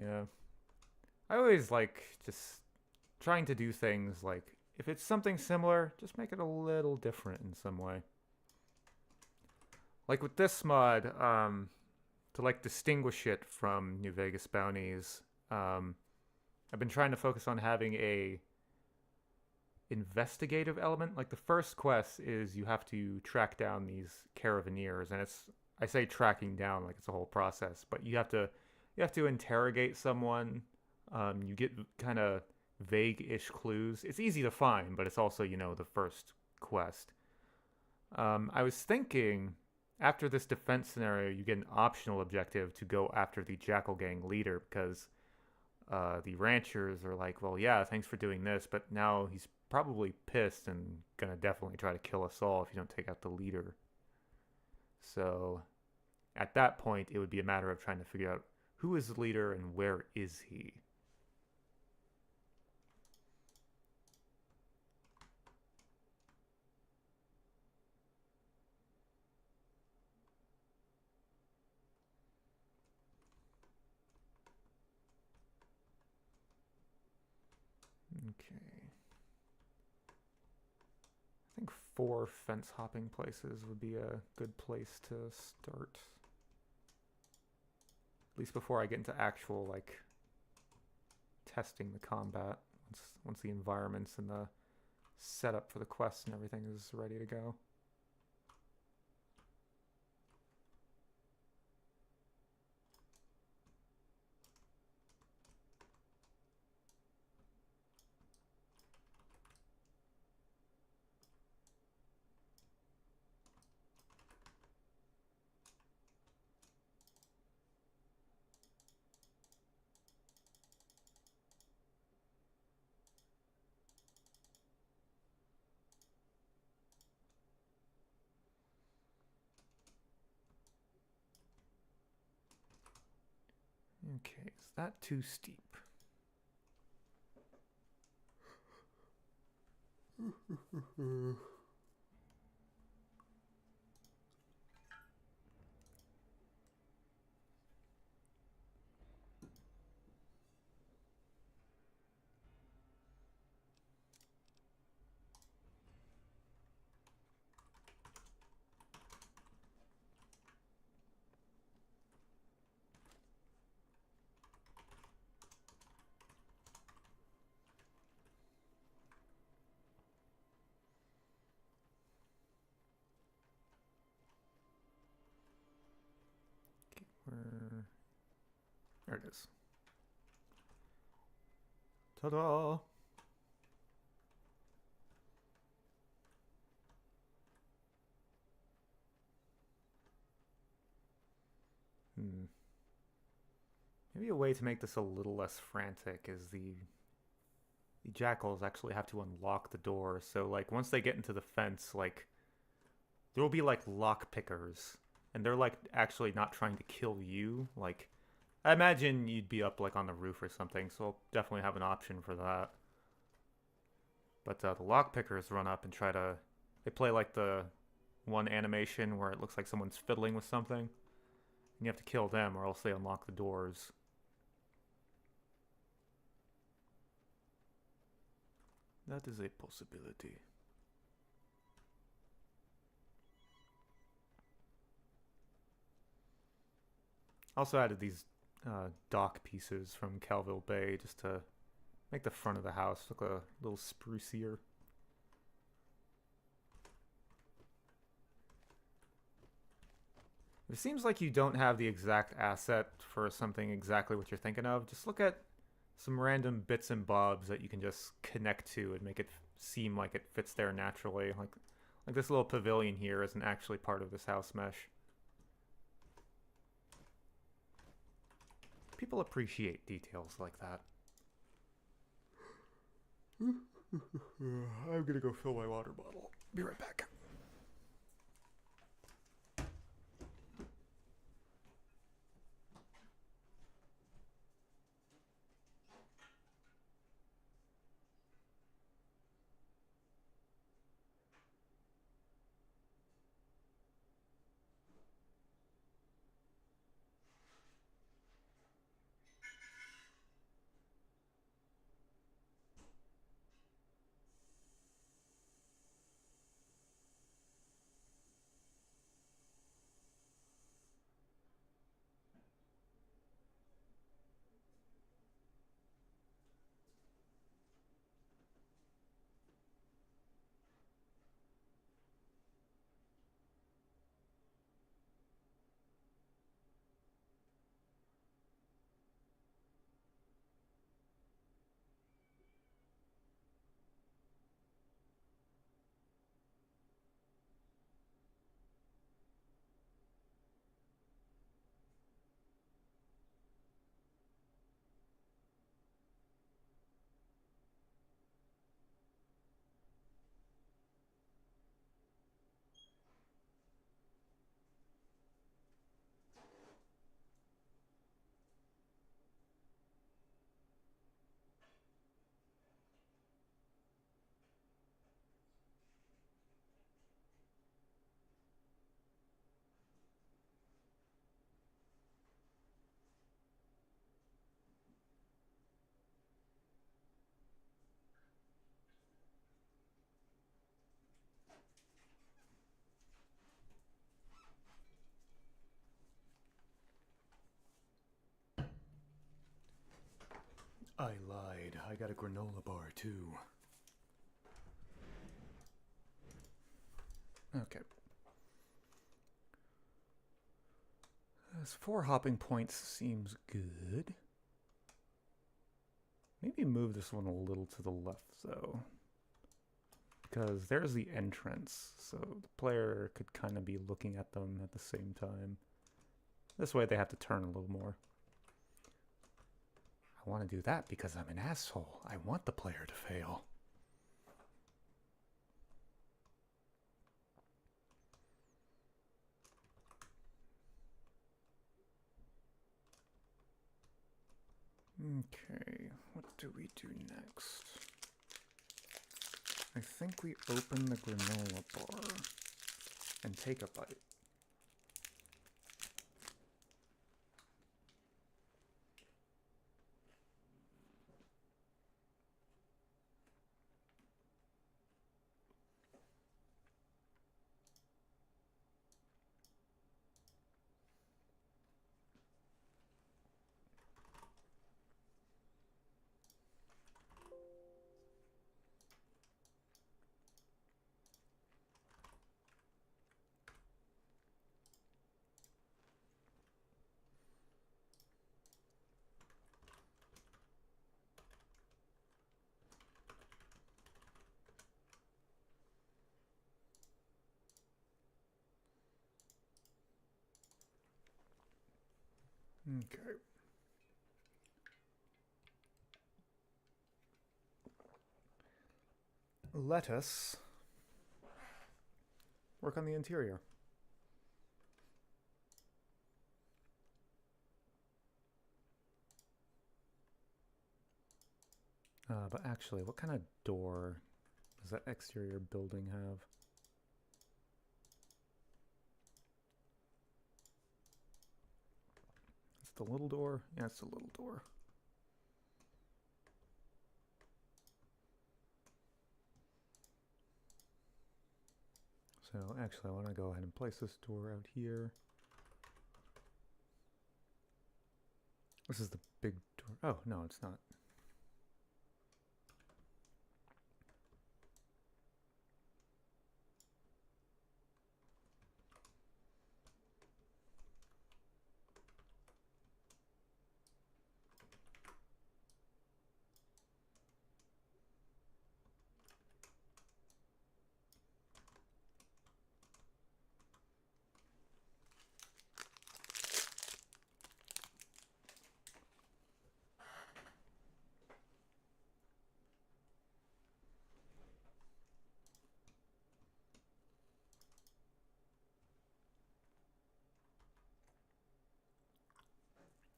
Yeah. I always like just trying to do things like, if it's something similar, just make it a little different in some way. Like with this mod, to like distinguish it from New Vegas bounties, I've been trying to focus on having a investigative element. Like the first quest is you have to track down these caravaneers, and I say tracking down like it's a whole process, but you have to interrogate someone. You get kind of vague-ish clues. It's easy to find, but it's also, you know, the first quest. I was thinking after this defense scenario, you get an optional objective to go after the Jackal Gang leader, because the ranchers are like, well, yeah, thanks for doing this, but now he's probably pissed and gonna definitely try to kill us all if you don't take out the leader. So at that point, it would be a matter of trying to figure out who is the leader and where is he. Okay. I think 4 fence hopping places would be a good place to start. At least before I get into actual, like, testing the combat. Once the environments and the setup for the quests and everything is ready to go. Okay, is that too steep? Where? There it is. Ta-da! Maybe a way to make this a little less frantic is the jackals actually have to unlock the door. So like once they get into the fence, like there will be like lock pickers, and they're like actually not trying to kill you. Like I imagine you'd be up like on the roof or something, so I'll definitely have an option for that. But the lock pickers run up and try to. They play like the one animation where it looks like someone's fiddling with something. And you have to kill them, or else they unlock the doors. That is a possibility. Also added these dock pieces from Calville Bay just to make the front of the house look a little sprucier. it seems like you don't have the exact asset for something exactly what you're thinking of, just look at some random bits and bobs that you can just connect to and make it seem like it fits there naturally. Like this little pavilion here isn't actually part of this house mesh. People appreciate details like that. I'm gonna go fill my water bottle. Be right back. I lied. I got a granola bar too. Okay. This 4 hopping points seems good. Maybe move this one a little to the left though. Because there's the entrance, so the player could kind of be looking at them at the same time. This way they have to turn a little more. I want to do that because I'm an asshole. I want the player to fail. Okay, what do we do next? I think we open the granola bar and take a bite. Okay. Let us work on the interior. But actually, what kind of door does that exterior building have? It's the little door? Yeah, it's the little door. So actually, I want to go ahead and place this door out here. This is the big door. Oh, no, it's not.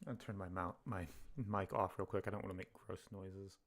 I'll turn my mic off real quick. I don't want to make gross noises.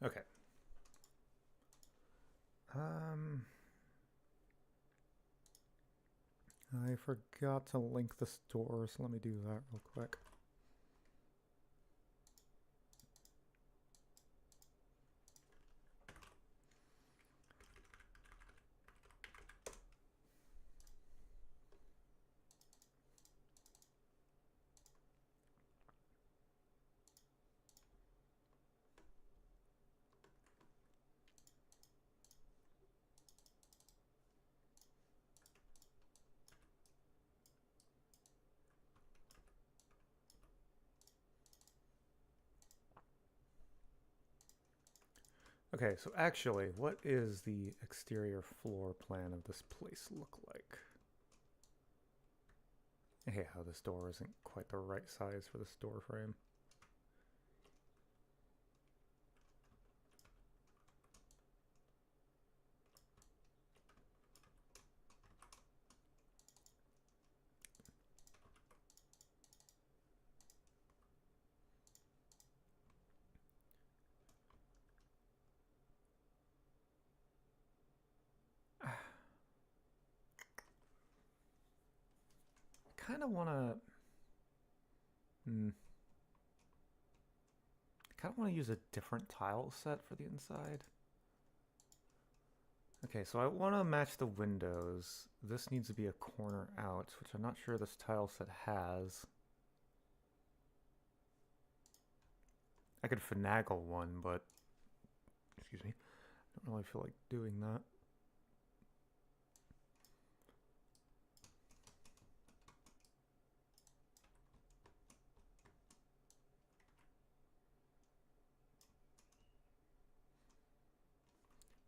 Okay. I forgot to link the store, so let me do that real quick. Okay, so actually, what is the exterior floor plan of this place look like? Hey, how this door isn't quite the right size for this door frame. Kind of want to. I kind of want to use a different tile set for the inside. Okay, so I want to match the windows. This needs to be a corner out, which I'm not sure this tile set has. I could finagle one, but excuse me, I don't really feel like doing that.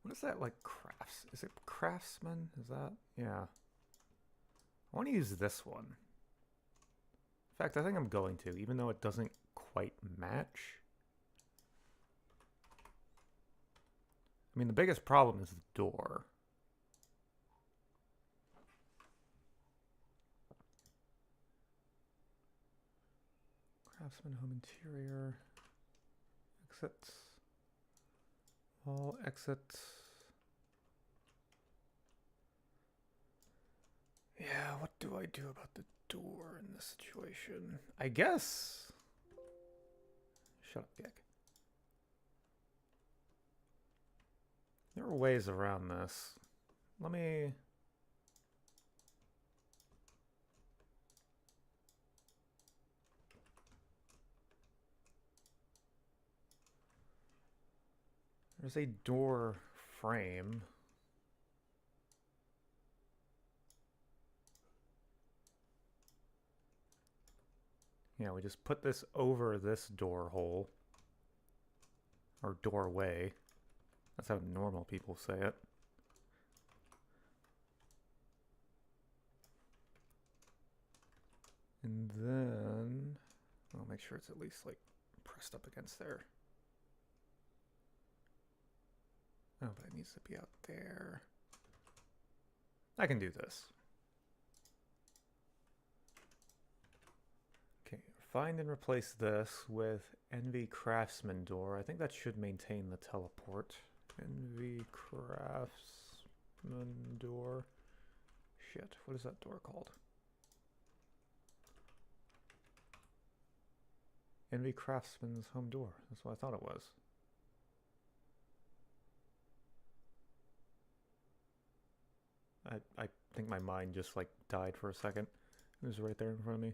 What is that, like, crafts? Is it craftsman? Is that? Yeah. I want to use this one. In fact, I think I'm going to, even though it doesn't quite match. I mean, the biggest problem is the door. Craftsman home interior. Exits. All exits. Yeah, what do I do about the door in this situation? I guess. Shut up, Gek. There are ways around this. Let me. There's a door frame. Yeah, we just put this over this door hole. Or doorway. That's how normal people say it. And then I'll make sure it's at least like pressed up against there. Oh, but it needs to be out there. I can do this. Okay, find and replace this with Envy Craftsman door. I think that should maintain the teleport. Envy Craftsman door. Shit, what is that door called? Envy Craftsman's home door. That's what I thought it was. I think my mind just like died for a second. It was right there in front of me.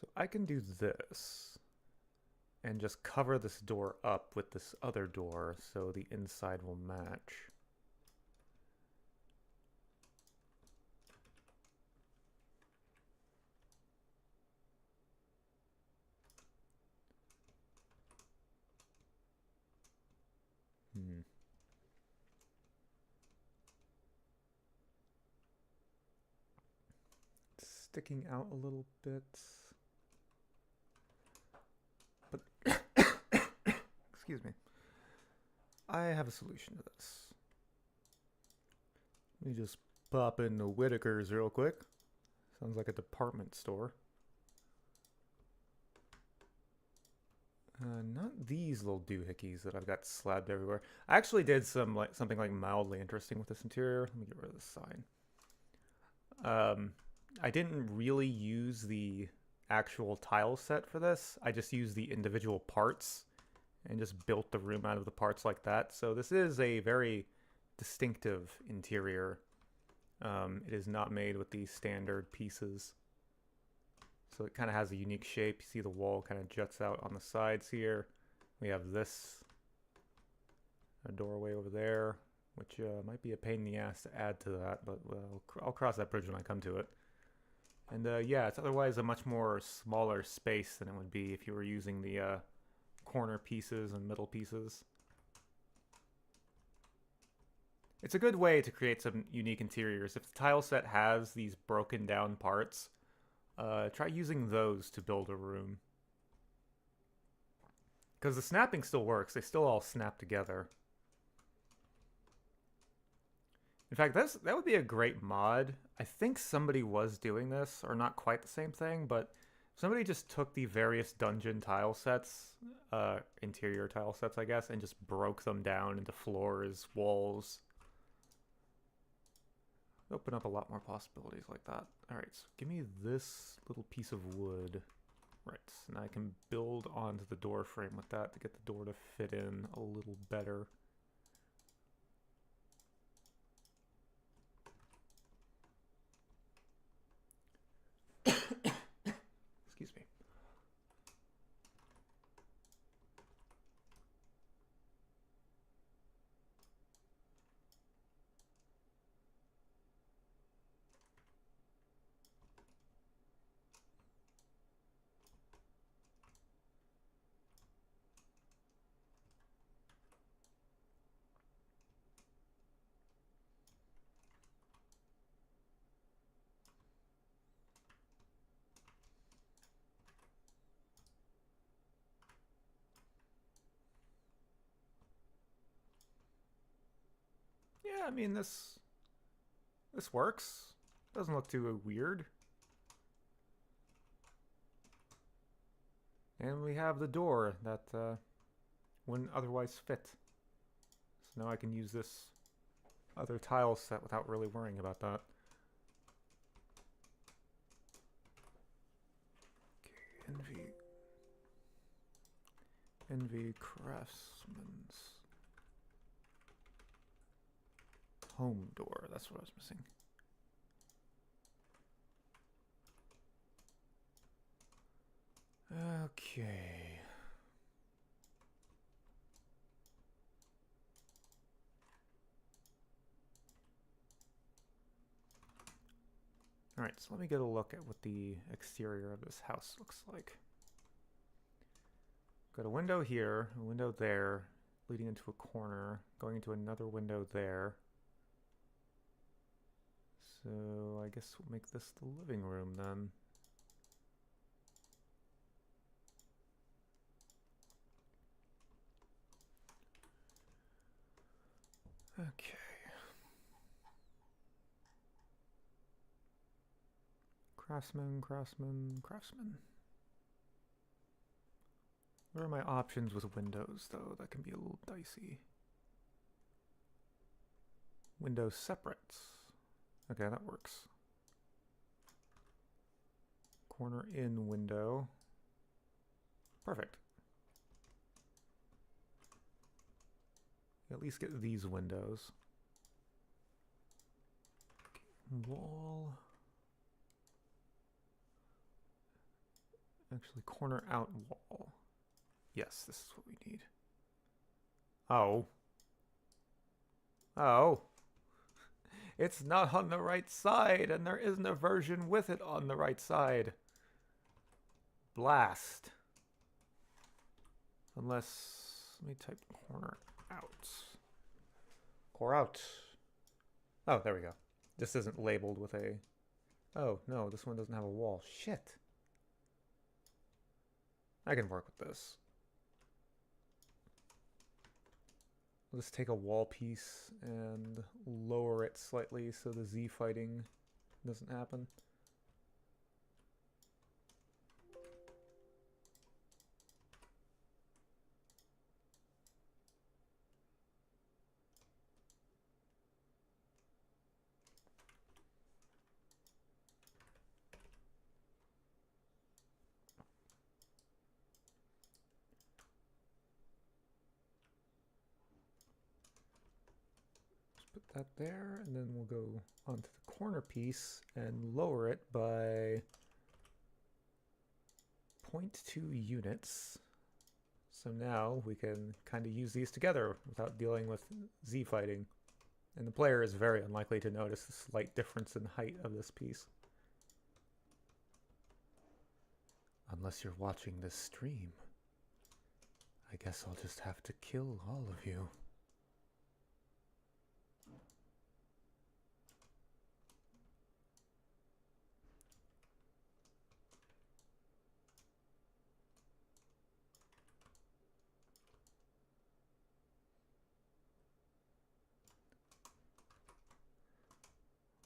So I can do this and just cover this door up with this other door so the inside will match. Sticking out a little bit. But excuse me. I have a solution to this. Let me just pop into Whitaker's real quick. Sounds like a department store. Not these little doohickeys that I've got slabbed everywhere. I actually did something like mildly interesting with this interior. Let me get rid of this sign. I didn't really use the actual tile set for this. I just used the individual parts and just built the room out of the parts like that. So this is a very distinctive interior. It is not made with these standard pieces. So it kind of has a unique shape. You see the wall kind of juts out on the sides here. We have this, a doorway over there, which might be a pain in the ass to add to that, but I'll cross that bridge when I come to it. And yeah, it's otherwise a much more smaller space than it would be if you were using the corner pieces and middle pieces. It's a good way to create some unique interiors. If the tile set has these broken down parts, try using those to build a room. Because the snapping still works. They still all snap together. In fact, that would be a great mod. I think somebody was doing this, or not quite the same thing, but somebody just took the various dungeon tile sets, interior tile sets, I guess, and just broke them down into floors, walls. Open up a lot more possibilities like that. Alright, so give me this little piece of wood. Right, and I can build onto the door frame with that to get the door to fit in a little better. Excuse me. Yeah, I mean, this works. Doesn't look too weird. And we have the door that wouldn't otherwise fit. So now I can use this other tile set without really worrying about that. Okay, Envy Craftsman's home door. That's what I was missing. Okay. Alright, so let me get a look at what the exterior of this house looks like. Got a window here, a window there, leading into a corner, going into another window there. So I guess we'll make this the living room then. Okay. Craftsman, craftsman, craftsman. What are my options with windows, though? That can be a little dicey. Window separates. Okay, that works. Corner in window. Perfect. At least get these windows. Wall. Actually, corner out wall. Yes, this is what we need. Oh. Oh. It's not on the right side, and there isn't a version with it on the right side. Blast. Unless, let me type corner out. Core out. Oh, there we go. This isn't labeled with a... Oh, no, this one doesn't have a wall. Shit. I can work with this. Let's take a wall piece and lower it slightly so the Z fighting doesn't happen. Put that there, and then we'll go onto the corner piece and lower it by 0.2 units. So now we can kind of use these together without dealing with Z fighting. And the player is very unlikely to notice the slight difference in height of this piece. Unless you're watching this stream. I guess I'll just have to kill all of you.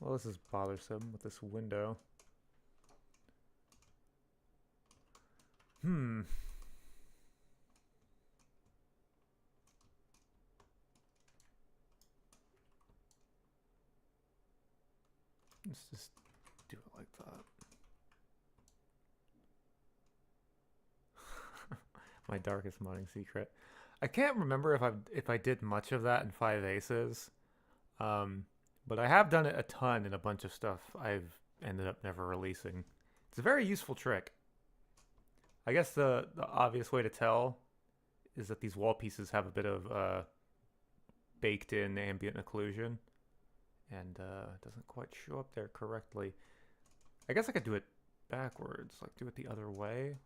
Well, this is bothersome with this window. Let's just do it like that. My darkest modding secret. I can't remember if I did much of that in 5 Aces. But I have done it a ton in a bunch of stuff I've ended up never releasing. It's a very useful trick. I guess the obvious way to tell is that these wall pieces have a bit of baked in ambient occlusion. And it doesn't quite show up there correctly. I guess I could do it backwards, like do it the other way,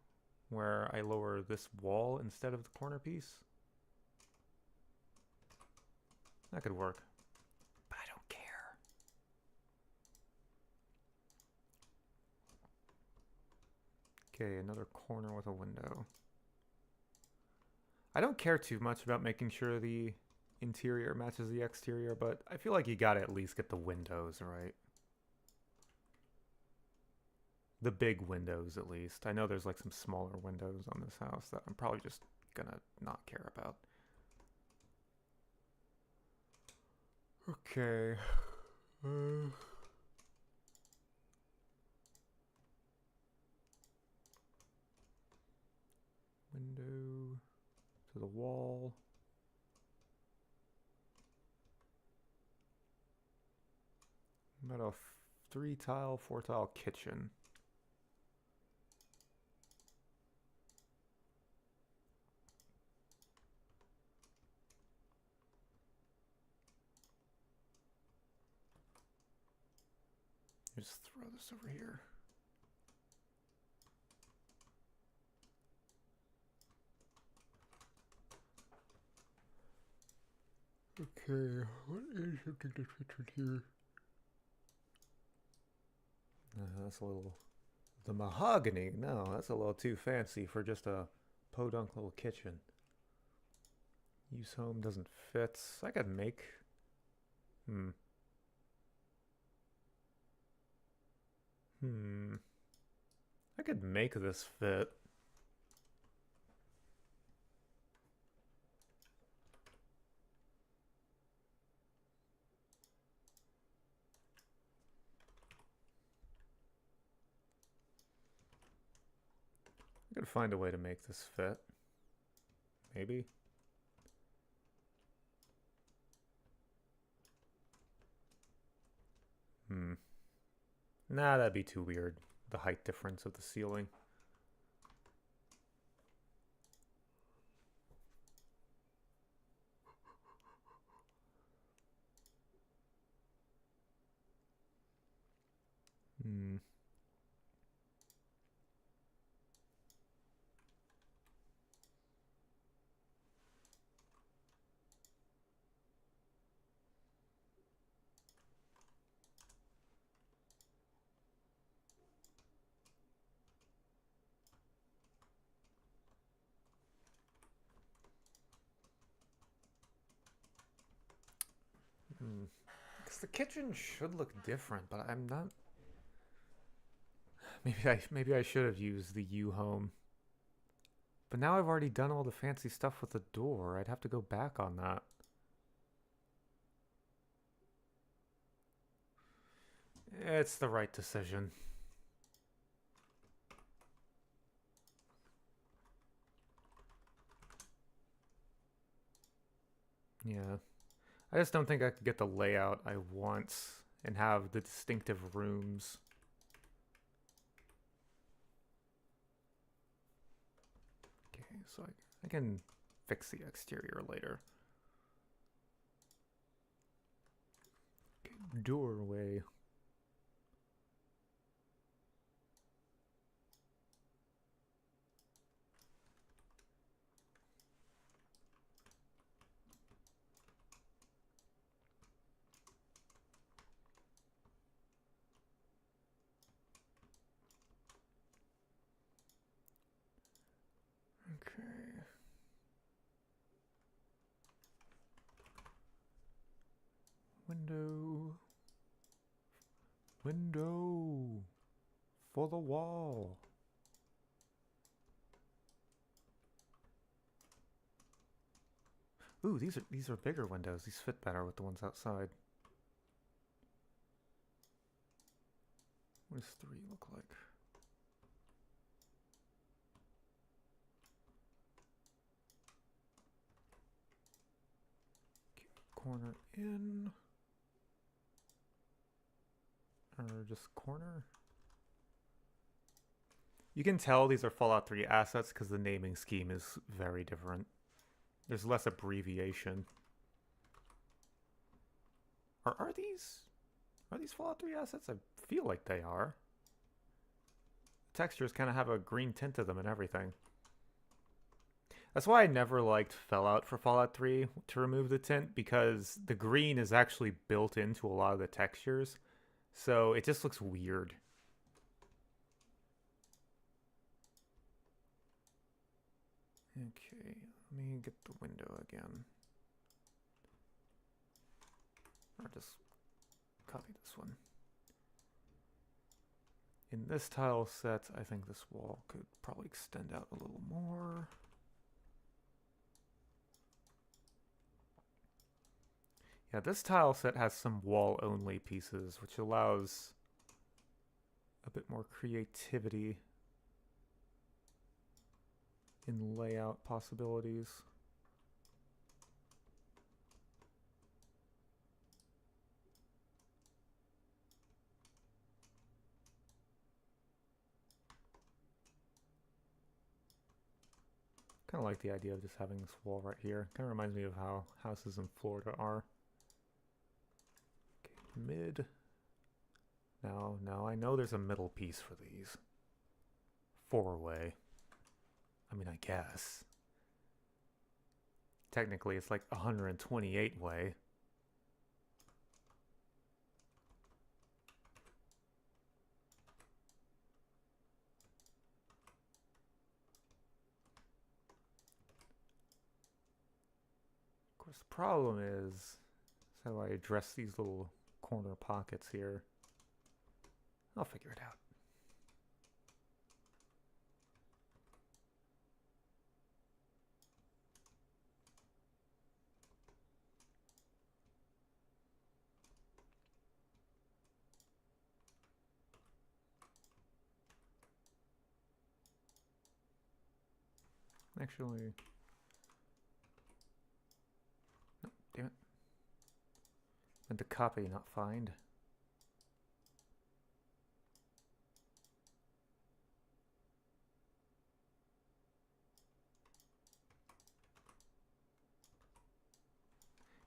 where I lower this wall instead of the corner piece. That could work. But I don't care. Okay, another corner with a window. I don't care too much about making sure the interior matches the exterior, but I feel like you gotta at least get the windows right. The big windows, at least. I know there's like some smaller windows on this house that I'm probably just gonna not care about. Okay. Window to the wall. About a 3-tile, 4-tile kitchen. Just throw this over here. Okay, what is something to fit here? That's a little... The mahogany? No, that's a little too fancy for just a podunk little kitchen. Use home doesn't fit. I could make Hmm. Hmm. I could make this fit. I could find a way to make this fit. Maybe. Hmm. Nah, that'd be too weird. The height difference of the ceiling. Hmm. Hmm. Because the kitchen should look different, but I'm not. Maybe I should have used the U home. But now I've already done all the fancy stuff with the door. I'd have to go back on that. It's the right decision. Yeah. I just don't think I could get the layout I want and have the distinctive rooms. Okay, so I can fix the exterior later. Okay, doorway. Okay. Window. Window. For the wall. Ooh, these are bigger windows. These fit better with the ones outside. What does 3 look like? Okay, corner in. Or just corner? You can tell these are Fallout 3 assets because the naming scheme is very different. There's less abbreviation. Are these Fallout 3 assets? I feel like they are. The textures kind of have a green tint to them and everything. That's why I never liked Fallout for Fallout 3 to remove the tint, because the green is actually built into a lot of the textures. So it just looks weird. Okay, let me get the window again. Or just copy this one. In this tile set, I think this wall could probably extend out a little more. Yeah, this tile set has some wall-only pieces, which allows a bit more creativity in layout possibilities. Kind of like the idea of just having this wall right here. Kind of reminds me of how houses in Florida are. Okay, mid. Now I know there's a middle piece for these. 4-way. I mean, I guess. Technically, it's like 128 way. Of course, the problem is How do I address these little corner pockets here? I'll figure it out. Actually, no, damn it. Meant to copy, not find.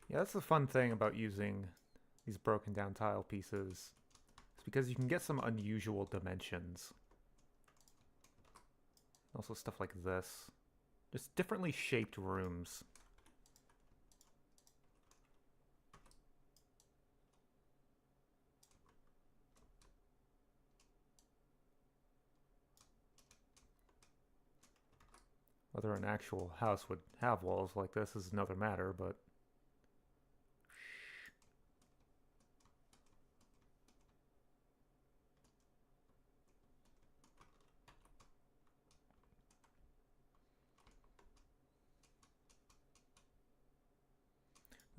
Yeah, that's the fun thing about using these broken down tile pieces. It's because you can get some unusual dimensions. Also stuff like this. Just differently shaped rooms. Whether an actual house would have walls like this is another matter, but...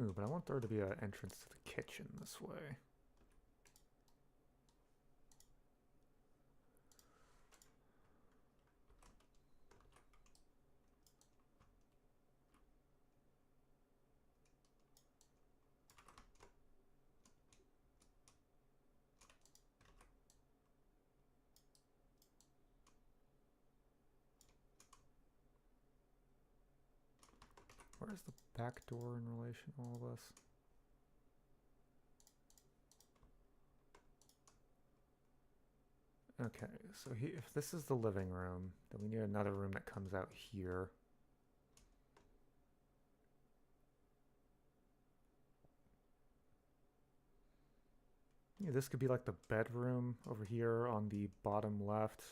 Ooh, but I want there to be an entrance to the kitchen this way. Where's the back door in relation to all this? Okay, so if this is the living room, then we need another room that comes out here. Yeah, this could be like the bedroom over here on the bottom left,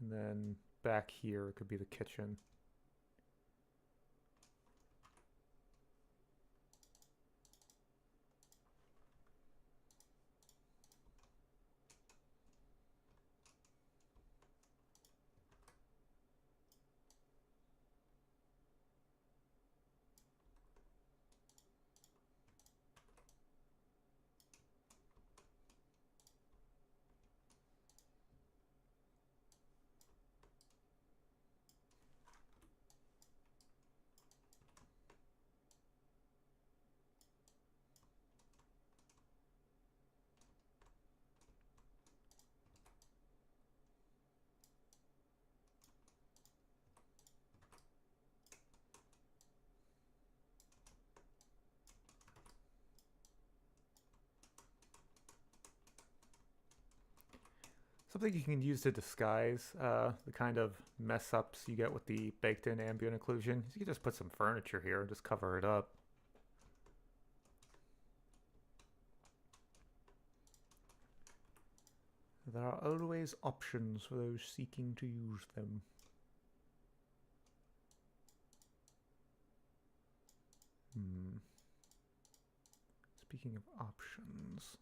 and then back here could be the kitchen. Something you can use to disguise the kind of mess ups you get with the baked in ambient occlusion. You can just put some furniture here and just cover it up. There are always options for those seeking to use them. Speaking of options...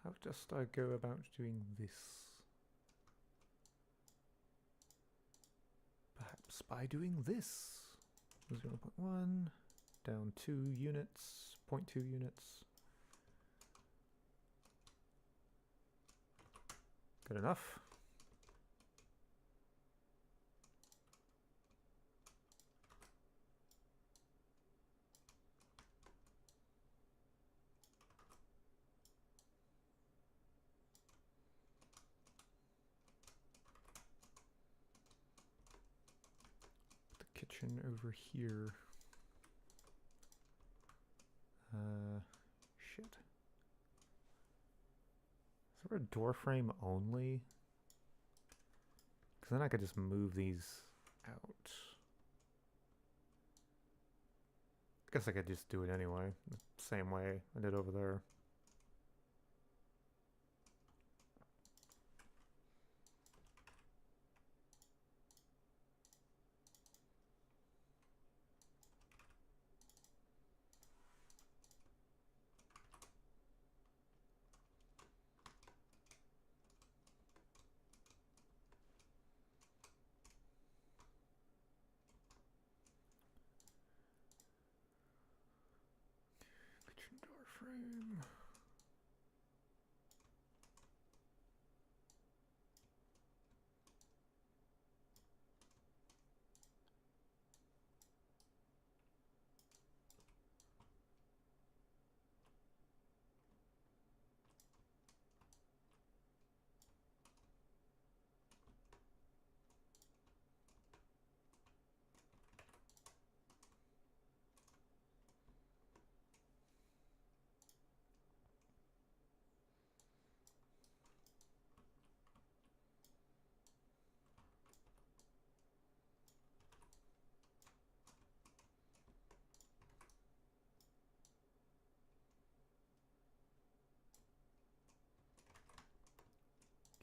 How dost I go about doing this? Perhaps by doing this. 0.1, down 2 units, 0.2 units. Good enough. Kitchen over here. Shit. Is there a door frame only? Because then I could just move these out. I guess I could just do it anyway, the same way I did over there. frame.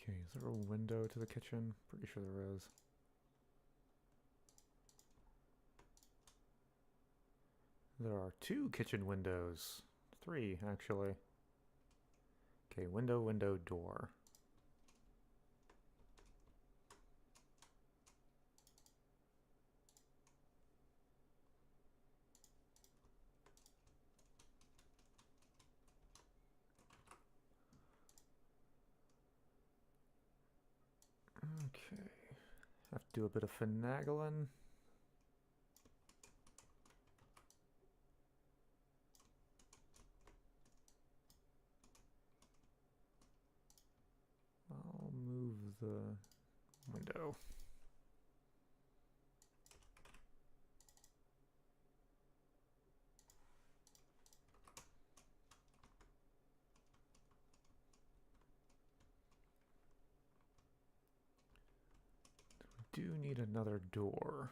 Okay, is there a window to the kitchen? Pretty sure there is. There are 2 kitchen windows. 3, actually. Okay, window, window, door. Okay. Have to do a bit of finagling. I'll move the window. We do need another door.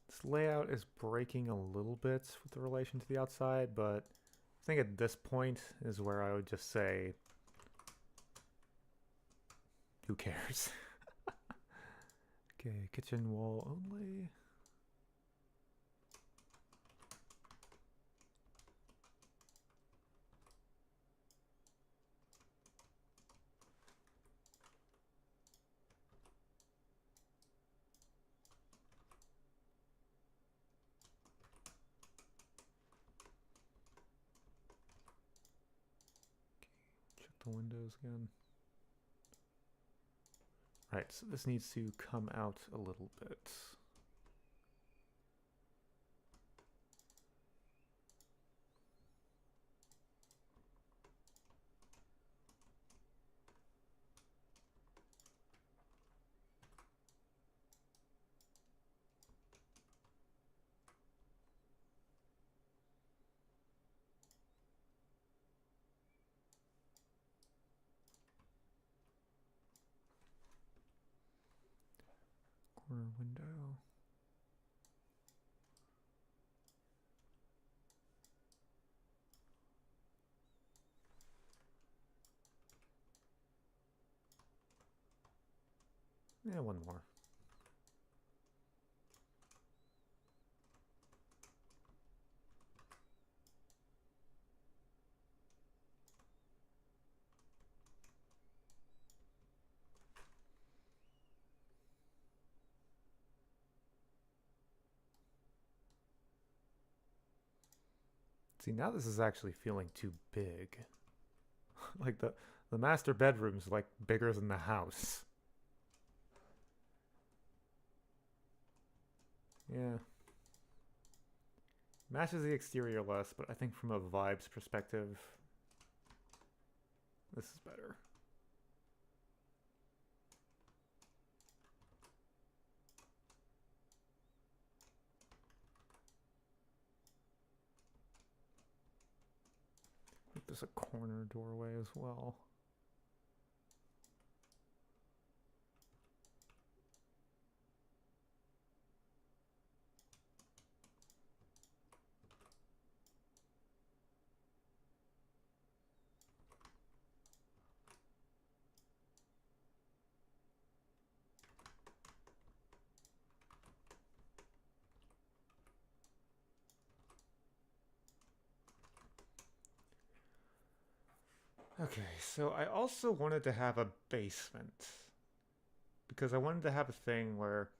This layout is breaking a little bit with the relation to the outside, but I think at this point is where I would just say, who cares? Okay, kitchen wall only. Check the windows again. Right, so this needs to come out a little bit. Corner window. Yeah, one more. See, now this is actually feeling too big. Like the master bedroom's like bigger than the house. Yeah. Matches the exterior less, but I think from a vibes perspective, this is better. There's a corner doorway as well. Okay, so I also wanted to have a basement because I wanted to have a thing where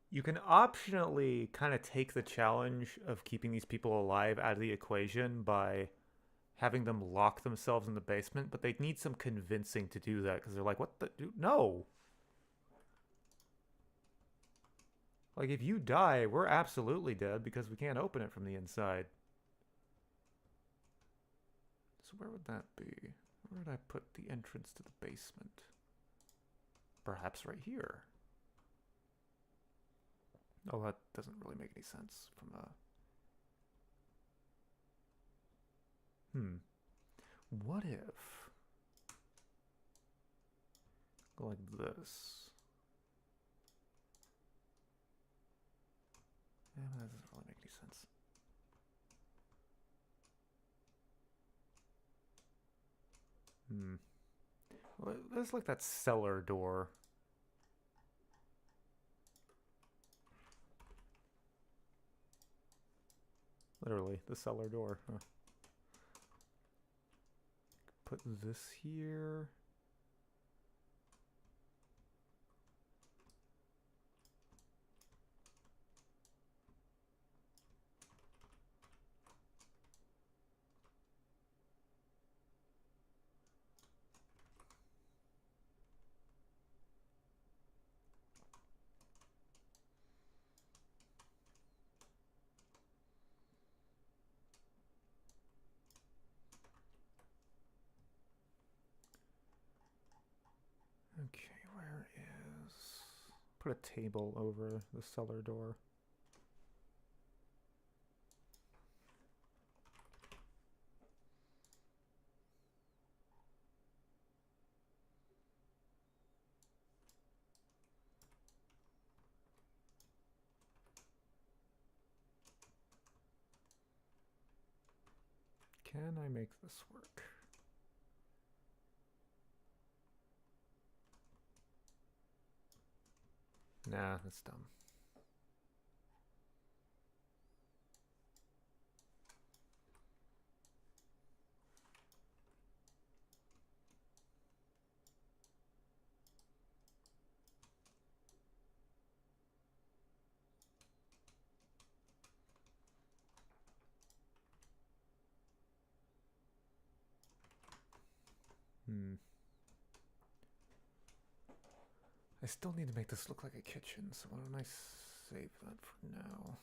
you can optionally kind of take the challenge of keeping these people alive out of the equation by having them lock themselves in the basement, but they need some convincing to do that because they're like, what the? No. Like, if you die, we're absolutely dead because we can't open it from the inside. So, where would that be? Where would I put the entrance to the basement? Perhaps right here. Oh, that doesn't really make any sense from a. What if. Go like this? Yeah, that doesn't really make any sense. Well, there's like that cellar door. Literally, the cellar door. Huh. Put this here. Okay, where is. Put a table over the cellar door. Can I make this work? Nah, that's dumb. I still need to make this look like a kitchen, so why don't I save that for now?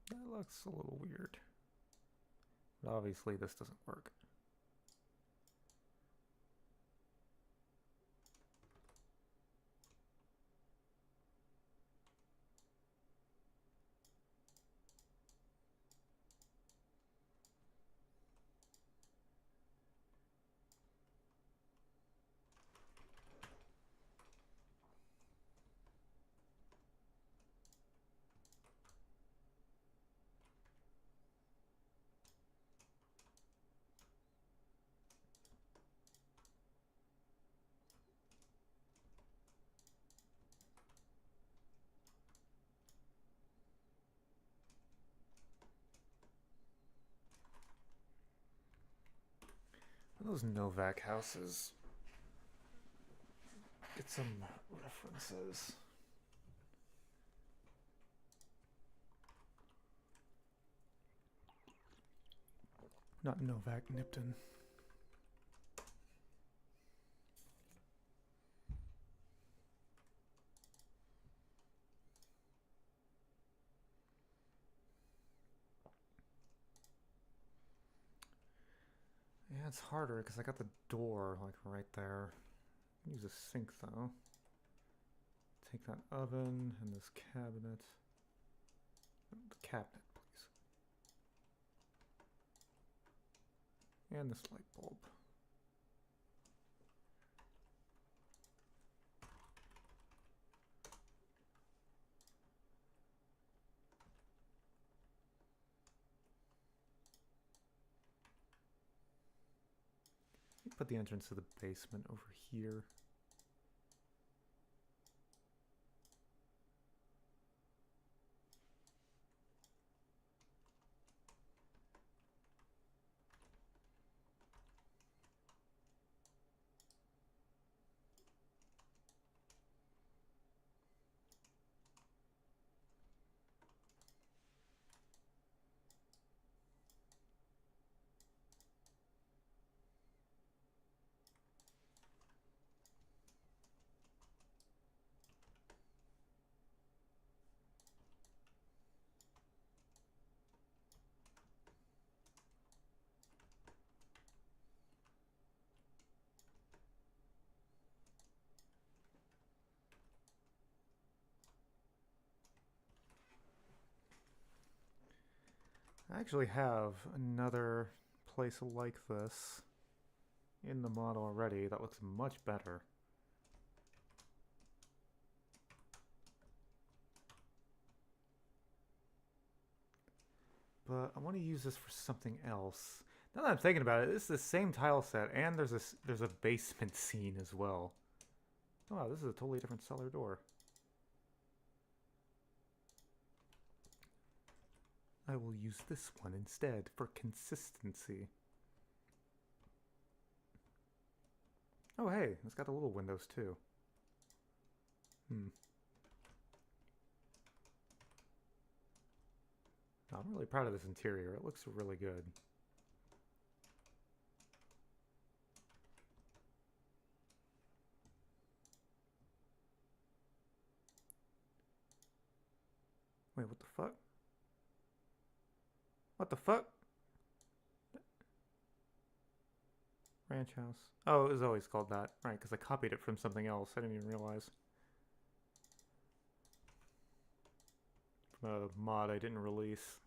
That looks a little weird. But obviously this doesn't work. Those Novak houses. Get some references. Not Novak, Nipton. Yeah, it's harder because I got the door like right there. Use a sink though. Take that oven and this cabinet. The cabinet, please. And this light bulb. Put the entrance to the basement over here. I actually have another place like this in the model already that looks much better. But I want to use this for something else. Now that I'm thinking about it, this is the same tile set, and there's a basement scene as well. Oh, wow, this is a totally different cellar door. I will use this one instead for consistency. Oh, hey, it's got the little windows too. I'm really proud of this interior. It looks really good. Wait, what the fuck? What the fuck? Ranch house. Oh, it was always called that. Right, because I copied it from something else. I didn't even realize. From a mod I didn't release.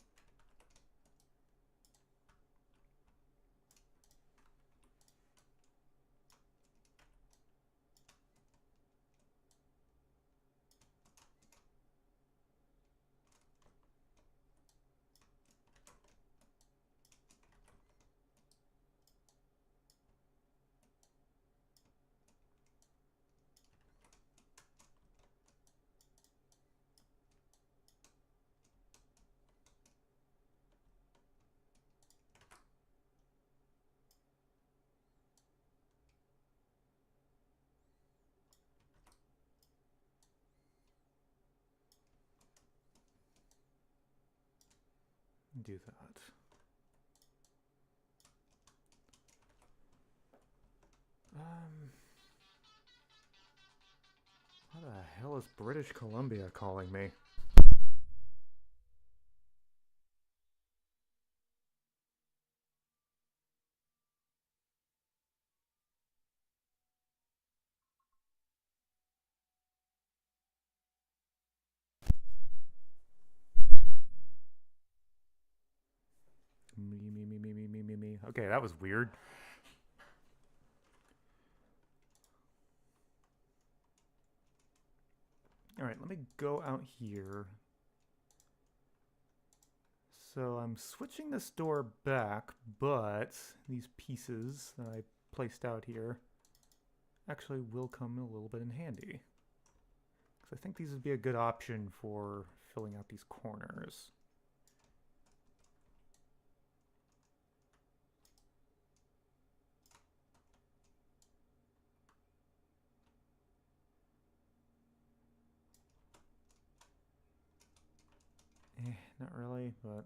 Do that. What the hell is British Columbia calling me? Me. Okay, that was weird. Alright, let me go out here. So I'm switching this door back, but these pieces that I placed out here actually will come a little bit in handy. Because I think these would be a good option for filling out these corners. not really, but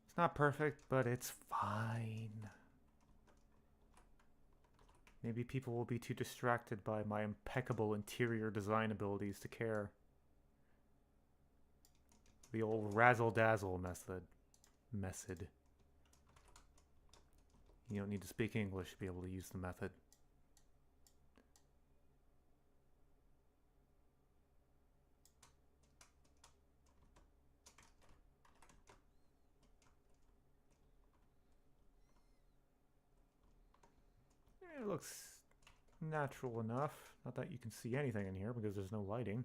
it's not perfect, but it's fine. Maybe people will be too distracted by my impeccable interior design abilities to care. The old razzle-dazzle method. You don't need to speak English to be able to use the method. It looks natural enough. Not that you can see anything in here because there's no lighting.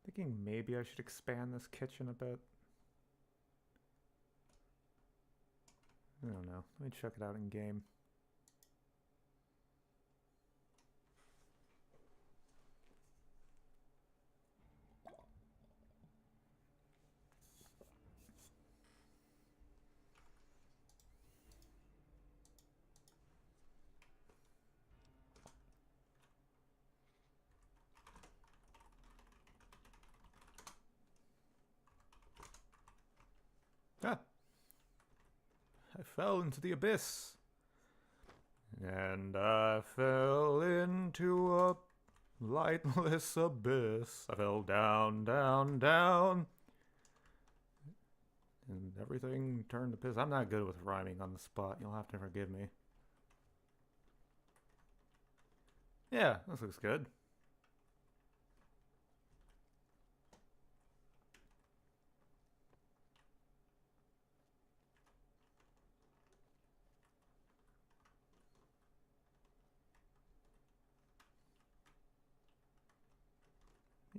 Thinking maybe I should expand this kitchen a bit. I don't know. Let me check it out in game. Ah! I fell into the abyss. And I fell into a lightless abyss. I fell down, down, down. And everything turned to piss. I'm not good with rhyming on the spot. You'll have to forgive me. Yeah, this looks good.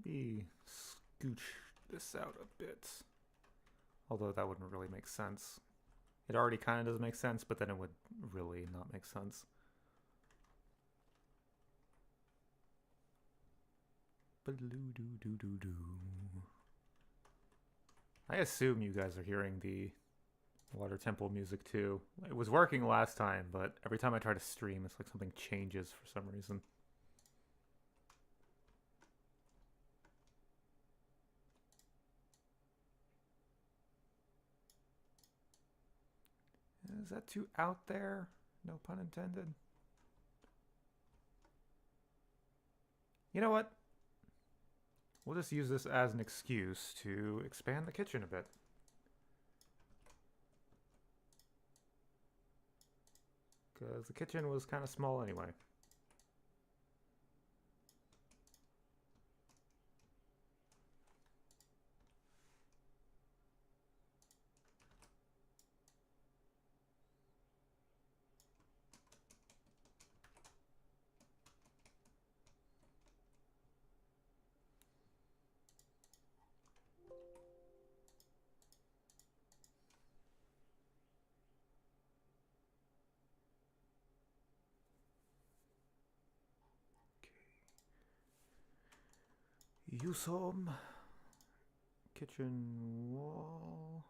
Maybe scooch this out a bit. Although that wouldn't really make sense. It already kind of does make sense, but then it would really not make sense. I assume you guys are hearing the Water Temple music too. It was working last time, but every time I try to stream, it's like something changes for some reason. Is that too out there? No pun intended. You know what? We'll just use this as an excuse to expand the kitchen a bit. Because the kitchen was kind of small anyway. Use some kitchen wall.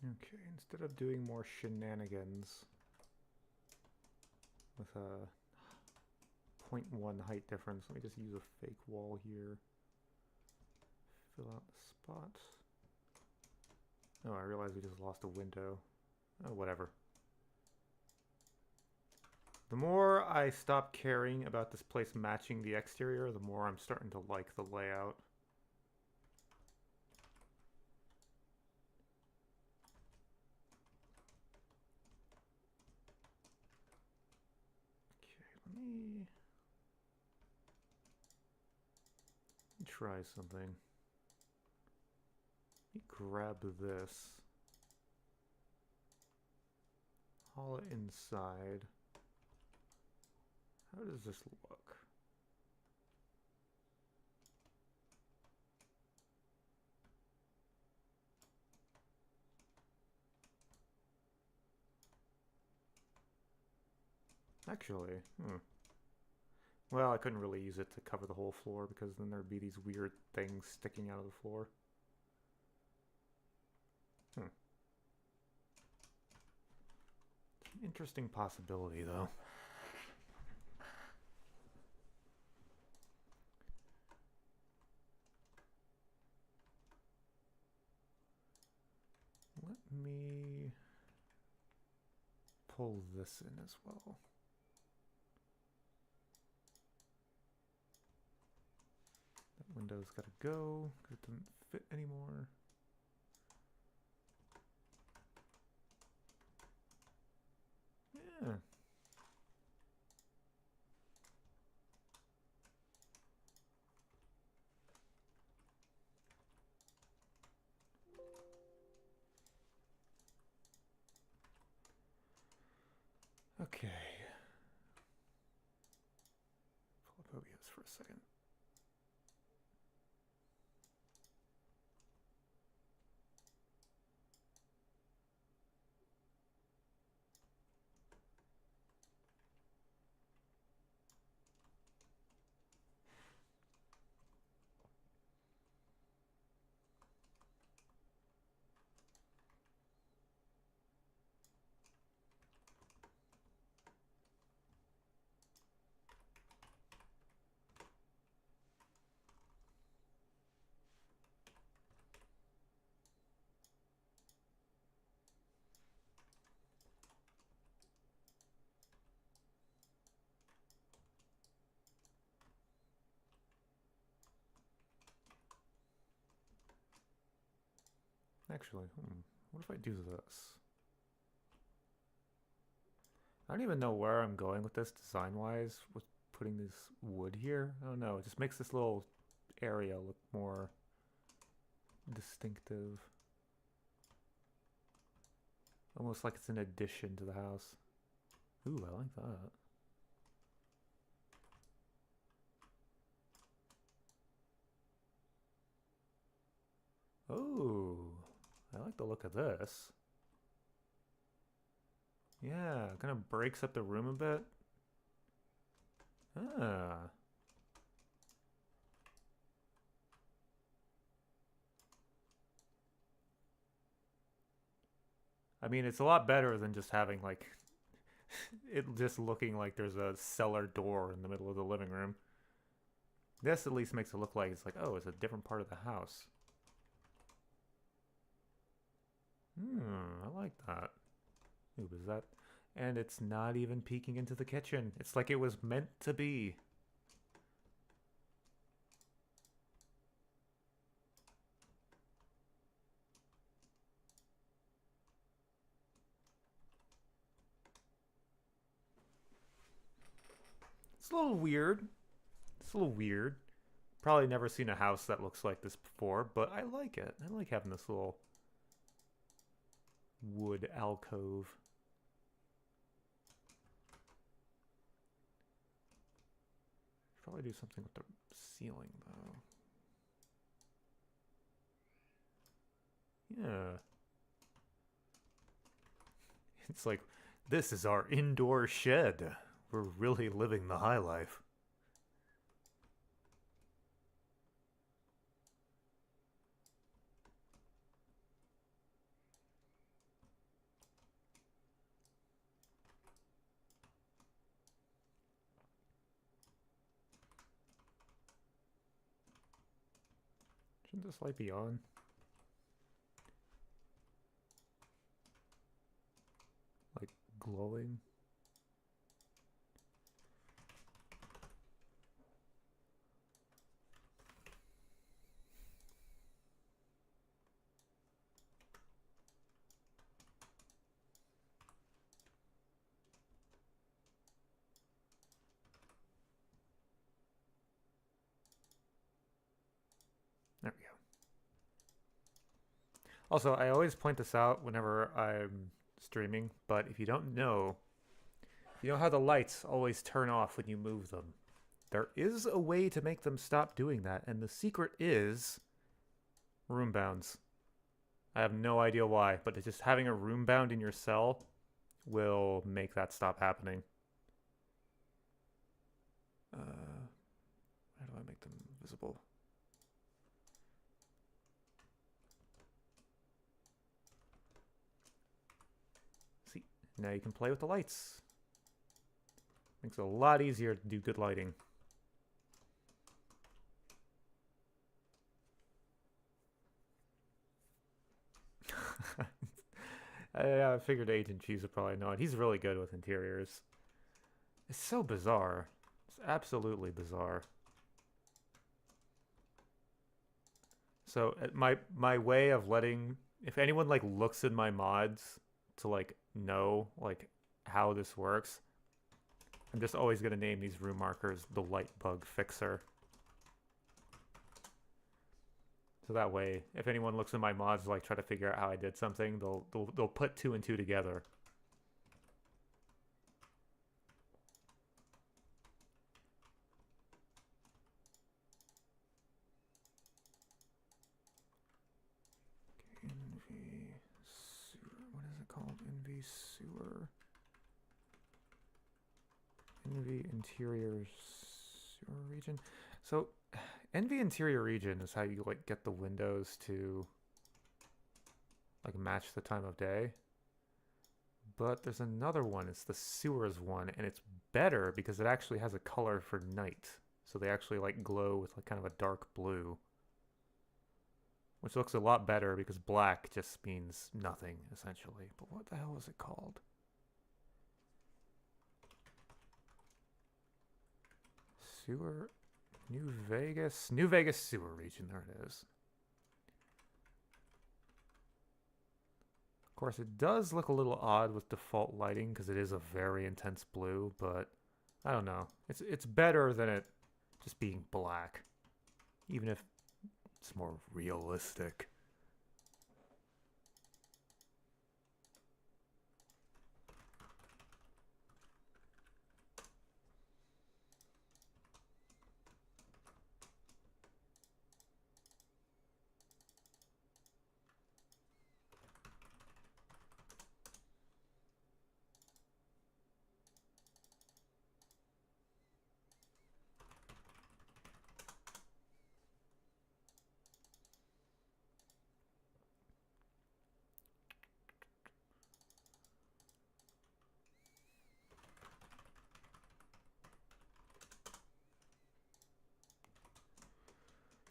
Okay, instead of doing more shenanigans with a 0.1 height difference, let me just use a fake wall here. Fill out the spot. Oh, I realized we just lost a window. Oh, whatever. The more I stop caring about this place matching the exterior, the more I'm starting to like the layout. Okay, let me try something. Let me grab this. Haul it inside. How does this look? Actually, well, I couldn't really use it to cover the whole floor because then there'd be these weird things sticking out of the floor. It's an interesting possibility, though. Let me pull this in as well. That window's gotta go, because it doesn't fit anymore. Yeah. Okay. Pull up OBS for a second. Actually, what if I do this? I don't even know where I'm going with this design-wise with putting this wood here. I don't know, it just makes this little area look more distinctive. Almost like it's an addition to the house. Ooh, I like that. Oh, I like the look of this. Yeah, kind of breaks up the room a bit. Ah. I mean, it's a lot better than just having, like, it just looking like there's a cellar door in the middle of the living room. This at least makes it look like it's like, oh, it's a different part of the house. I like that. Ooh, was that? And it's not even peeking into the kitchen. It's like it was meant to be. It's a little weird. It's a little weird. Probably never seen a house that looks like this before, but I like it. I like having this little wood alcove. Probably do something with the ceiling, though. Yeah. It's like, this is our indoor shed. We're really living the high life. Shouldn't this light be on? Like glowing? Also, I always point this out whenever I'm streaming, but if you don't know, you know how the lights always turn off when you move them. There is a way to make them stop doing that, and the secret is room bounds. I have no idea why, but it's just having a room bound in your cell will make that stop happening. How do I make them visible? See, now you can play with the lights. Makes it a lot easier to do good lighting. I figured Agent Cheese would probably know it. He's really good with interiors. It's so bizarre. It's absolutely bizarre. So my way of letting, if anyone like looks in my mods to like know like how this works, I'm just always gonna name these room markers the light bug fixer. So that way, if anyone looks in my mods to like try to figure out how I did something, they'll put two and two together. Envy sewer. What is it called? Envy sewer. Envy interior sewer region. So, Envy interior region is how you like get the windows to like match the time of day. But there's another one. It's the sewers one, and it's better because it actually has a color for night. So they actually like glow with like kind of a dark blue, which looks a lot better because black just means nothing essentially. But what the hell is it called? Sewer, New Vegas sewer region. There it is. Of course, it does look a little odd with default lighting because it is a very intense blue, but I don't know. It's better than it just being black, even if it's more realistic.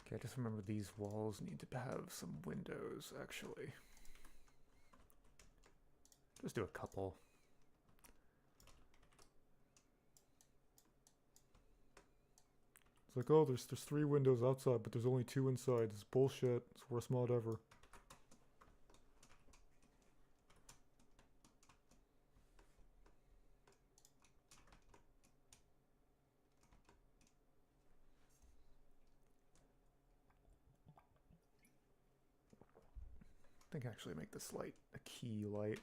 Okay, I just remember these walls need to have some windows, actually. Just do a couple. It's like, oh, there's three windows outside, but there's only two inside. It's bullshit. It's the worst mod ever. I think I actually make this light a key light.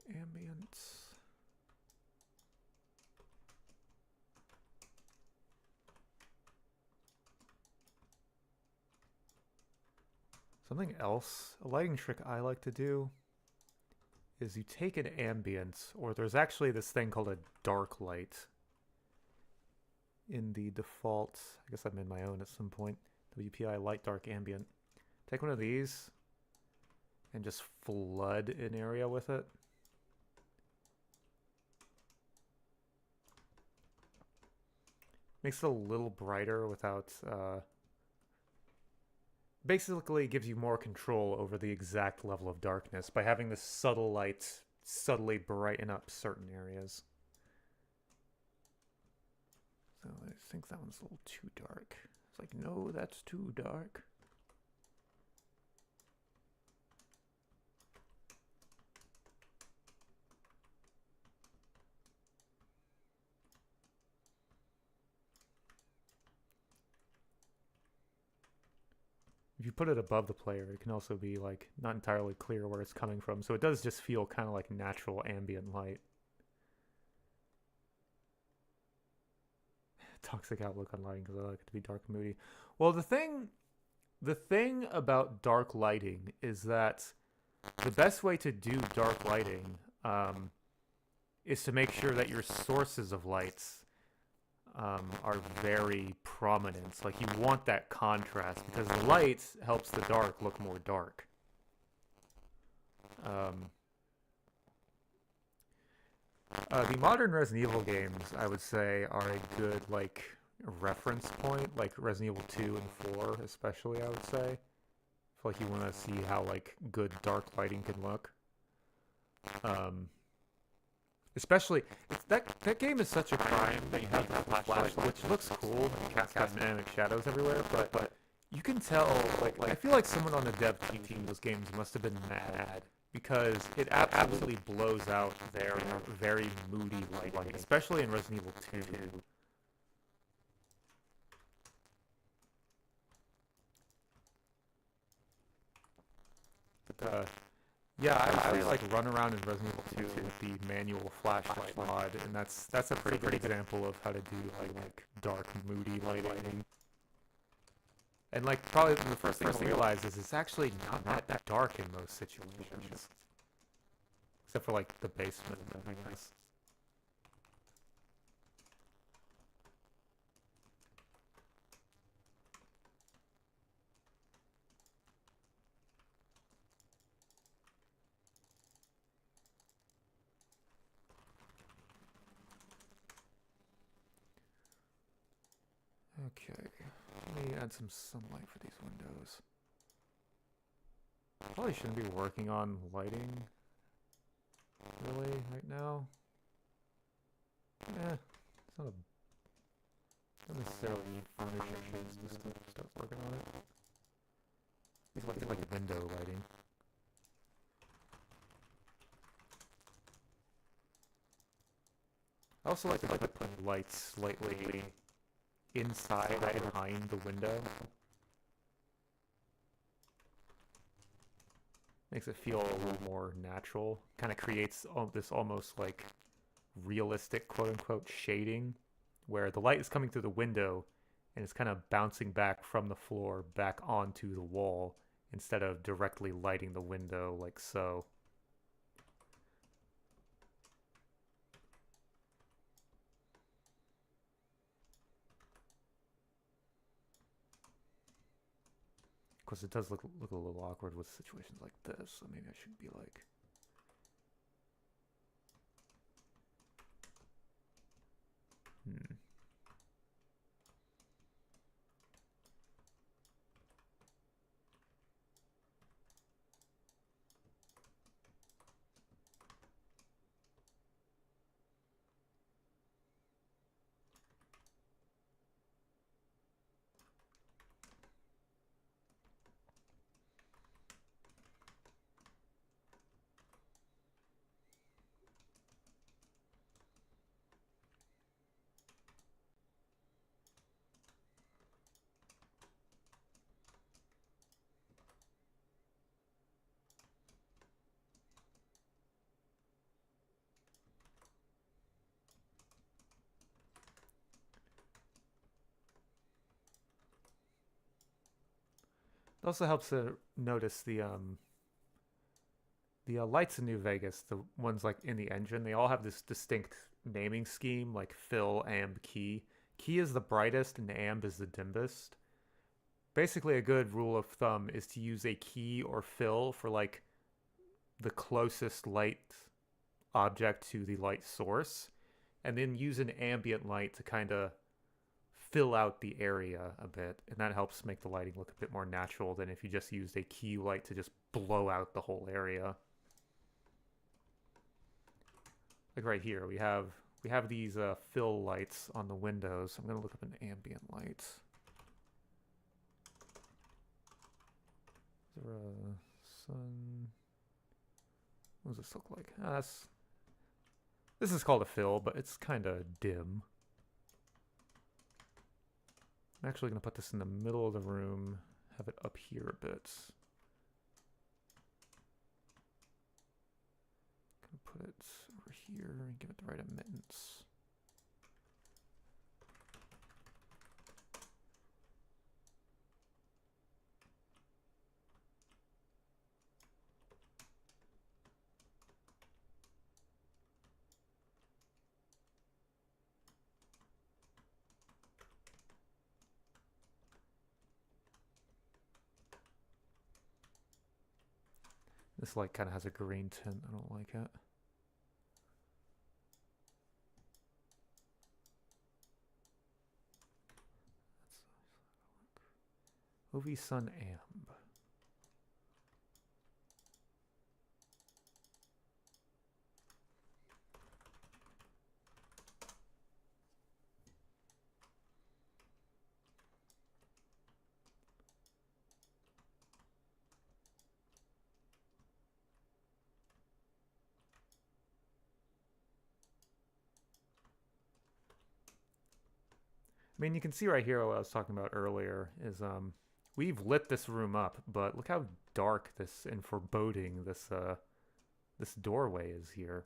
Ambience. Something else, a lighting trick I like to do is you take an ambience, or there's actually this thing called a dark light in the default, I guess I made my own at some point, WPI light dark ambient. Take one of these and just flood an area with it. Makes it a little brighter without, basically gives you more control over the exact level of darkness by having this subtle light subtly brighten up certain areas. So I think that one's a little too dark. It's like, no, that's too dark. If you put it above the player, it can also be like not entirely clear where it's coming from. So it does just feel kind of like natural ambient light. Toxic outlook on lighting because I like it to be dark and moody. Well, the thing about dark lighting is that the best way to do dark lighting is to make sure that your sources of lights are very prominent. Like you want that contrast because the light helps the dark look more dark. The modern Resident Evil games, I would say, are a good like reference point. Like Resident Evil 2 and 4, especially, I would say. I feel like you want to see how like good dark lighting can look. Um, Especially that game is such a crime that you have to have a flashlight, which looks cool. You cast dynamic shadows everywhere, but you can tell. Like I feel like someone on the dev team of those games must have been mad because it absolutely blows out their very moody lighting, especially in Resident Evil 2. But yeah, I would say like run around in Resident Evil 2 with the manual flashlight mod, and that's a pretty good example of how to do like dark, moody lighting. And like probably the first thing to realize is it's actually not that dark in most situations, except for like the basement, I guess. Okay, let me add some sunlight for these windows. Probably shouldn't be working on lighting really right now. It's not necessarily need furnishings just to start working on it. It's like window lighting. I also like to put lights slightly inside or behind the window. Makes it feel a little more natural. Kind of creates this almost like realistic quote-unquote shading where the light is coming through the window and it's kind of bouncing back from the floor back onto the wall instead of directly lighting the window like so. Of course, it does look a little awkward with situations like this, so maybe I should be like... Hmm. It also helps to notice the lights in New Vegas, the ones like in the engine, they all have this distinct naming scheme, like fill, amb, key. Key is the brightest and amb is the dimmest. Basically, a good rule of thumb is to use a key or fill for like the closest light object to the light source, and then use an ambient light to kind of fill out the area a bit, and that helps make the lighting look a bit more natural than if you just used a key light to just blow out the whole area. Like right here, we have these fill lights on the windows. I'm gonna look up an ambient light. Is there a sun? What does this look like? This is called a fill, but it's kind of dim. I'm actually going to put this in the middle of the room, have it up here a bit. Gonna put it over here and give it the right emittance. This light kind of has a green tint. I don't like it. OV Sun Amb. I mean, you can see right here what I was talking about earlier is we've lit this room up, but look how dark this and foreboding this doorway is here.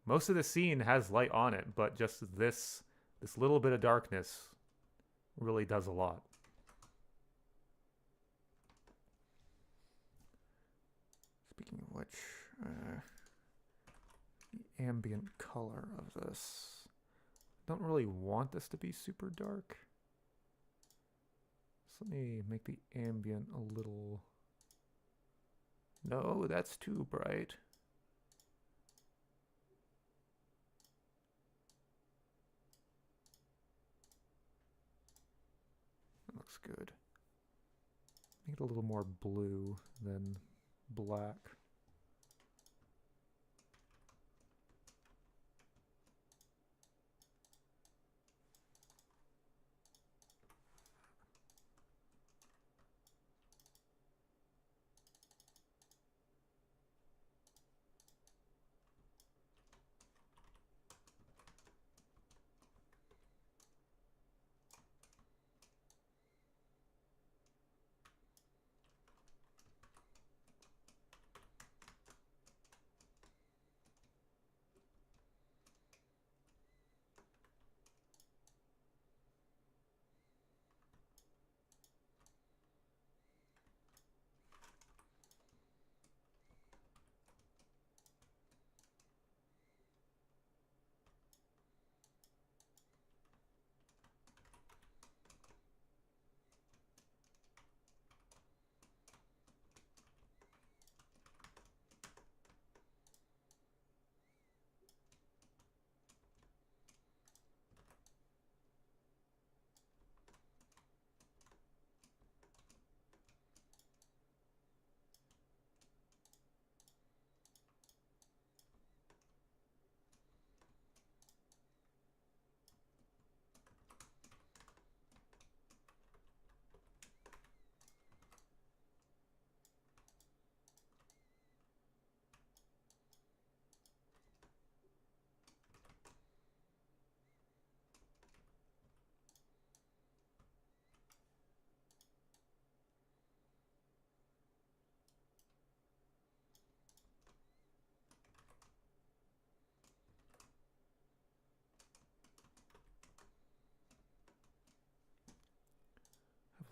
Most of the scene has light on it, but just this little bit of darkness really does a lot. Speaking of which, the ambient color of this. Don't really want this to be super dark. So let me make the ambient a little... No, that's too bright. That looks good. Make it a little more blue than black.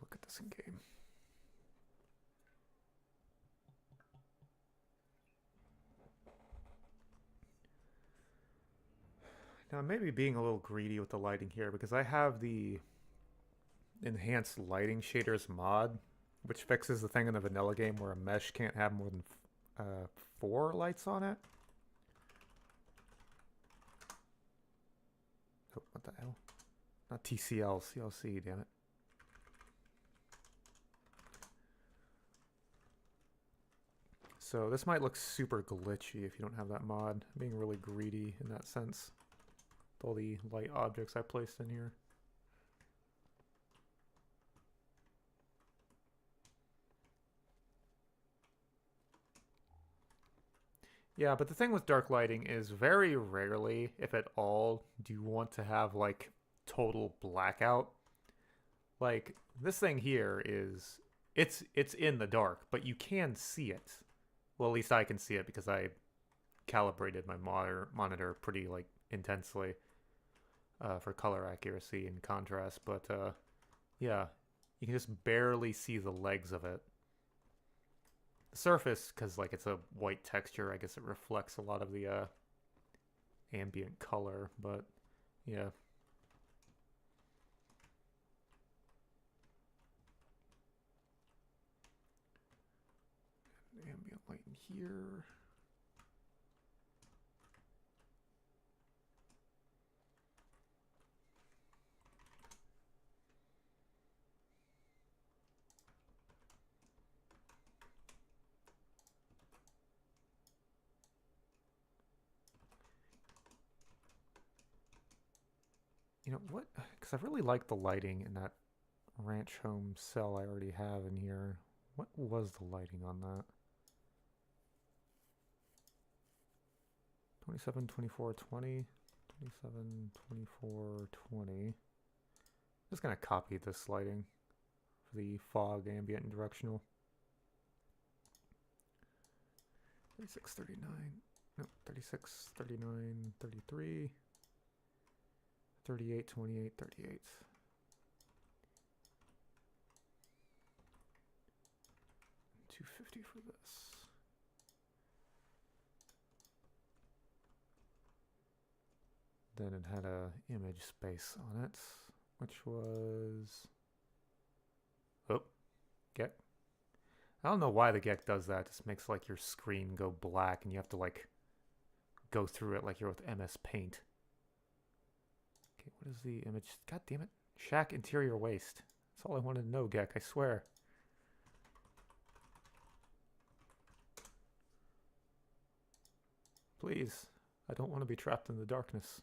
Look at this in game. Now, I may be being a little greedy with the lighting here because I have the enhanced lighting shaders mod, which fixes the thing in the vanilla game where a mesh can't have more than 4 lights on it. Oh, what the hell? Not TCL, CLC, damn it. So this might look super glitchy if you don't have that mod. I'm being really greedy in that sense. With all the light objects I placed in here. Yeah, but the thing with dark lighting is very rarely, if at all, do you want to have like total blackout. Like this thing here is It's in the dark, but you can see it. Well, at least I can see it because I calibrated my monitor pretty like intensely for color accuracy and contrast. But yeah, you can just barely see the legs of it. The surface, because like it's a white texture, I guess it reflects a lot of the ambient color. But yeah. Ambient light in here. You know what? Because I really like the lighting in that ranch home cell I already have in here. What was the lighting on that? 27, 24, 20. 27, 24, 20. Just gonna copy this lighting for the fog, ambient, and directional. 36, 39. No, 36, 39, 33. 38, 28, 38. $250 for this. Then it had a image space on it, which was... Oh, Gek. I don't know why the Gek does that. It just makes like your screen go black and you have to like go through it like you're with MS Paint. Okay, what is the image? God damn it. Shack interior waste. That's all I wanted to know, Gek, I swear. Please. I don't want to be trapped in the darkness.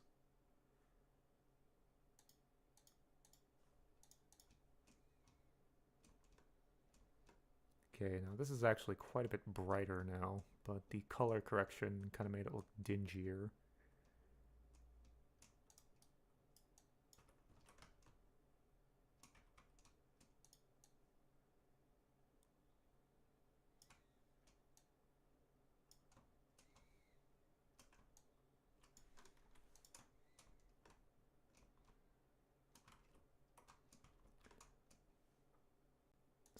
Okay, now this is actually quite a bit brighter now, but the color correction kind of made it look dingier.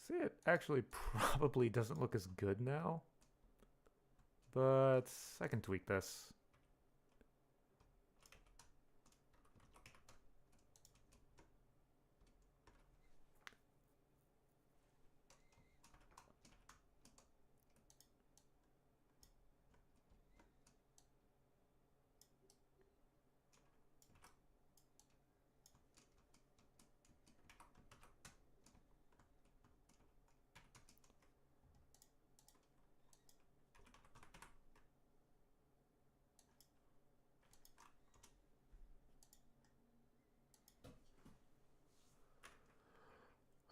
See, it actually probably doesn't look as good now, but I can tweak this.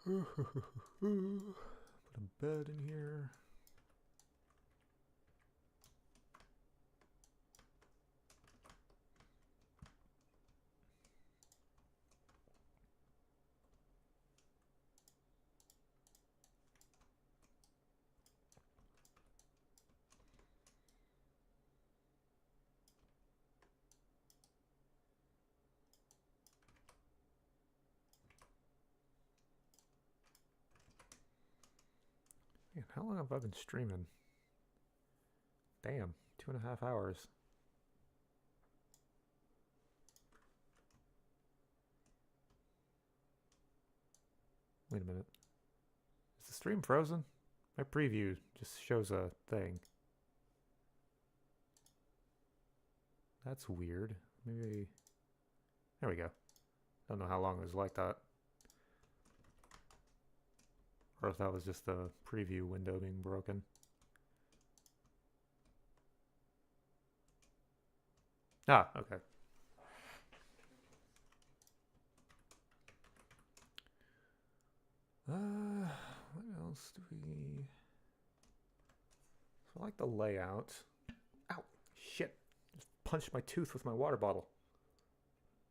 Put a bed in here. Man, how long have I been streaming? Damn, 2.5 hours. Wait a minute. Is the stream frozen? My preview just shows a thing. That's weird. Maybe... There we go. Don't know how long it was like that. Or if that was just the preview window being broken. Ah, okay. What else do we... So I like the layout. Ow, shit. Just punched my tooth with my water bottle.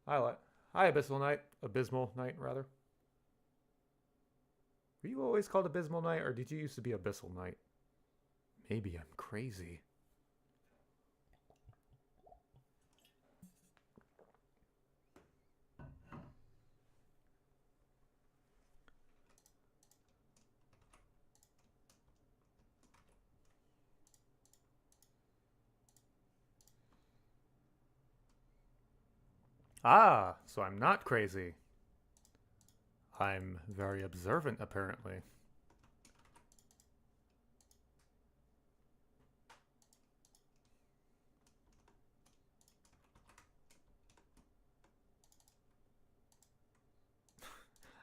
Hi, Abysmal Night, rather. Were you always called Abysmal Knight, or did you used to be Abyssal Knight? Maybe I'm crazy. Ah, so I'm not crazy. I'm very observant, apparently.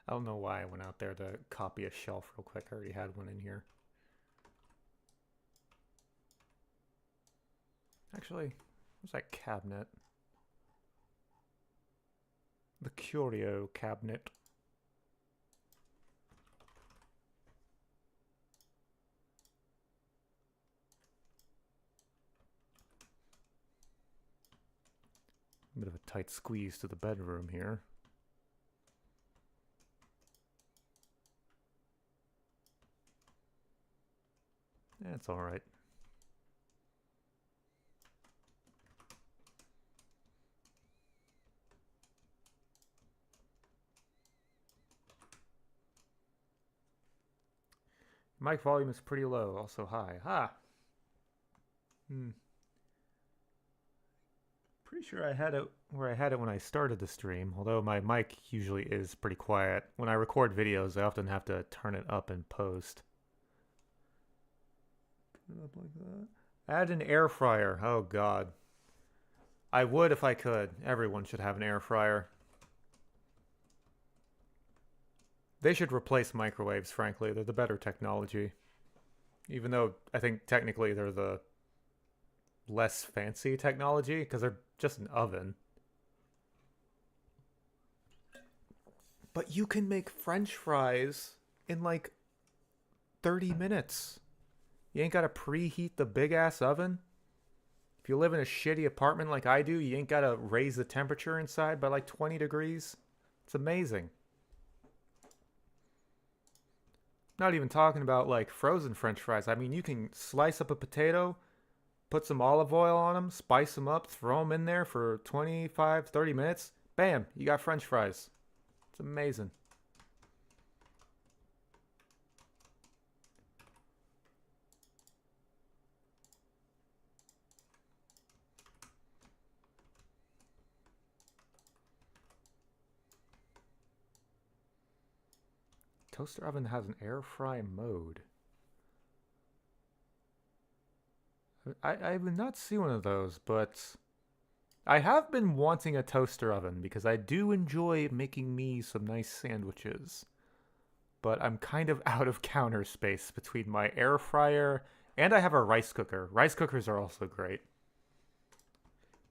I don't know why I went out there to copy a shelf real quick. I already had one in here. Actually, where's that cabinet? The curio cabinet. A bit of a tight squeeze to the bedroom here. That's all right. Mic volume is pretty low, also high. Pretty sure I had it where I had it when I started the stream, although my mic usually is pretty quiet. When I record videos, I often have to turn it up in post. Put it up like that. Add an air fryer. Oh god. I would if I could. Everyone should have an air fryer. They should replace microwaves, frankly. They're the better technology. Even though I think technically they're the less fancy technology, because they're just an oven. But you can make French fries in like 30 minutes. You ain't gotta preheat the big ass oven. If you live in a shitty apartment like I do, you ain't gotta raise the temperature inside by like 20 degrees. It's amazing. Not even talking about like frozen French fries. I mean, you can slice up a potato, put some olive oil on them, spice them up, throw them in there for 25, 30 minutes. Bam, you got French fries. It's amazing. Toaster oven has an air fry mode. I would not see one of those, but I have been wanting a toaster oven because I do enjoy making me some nice sandwiches. But I'm kind of out of counter space between my air fryer and I have a rice cooker. Rice cookers are also great.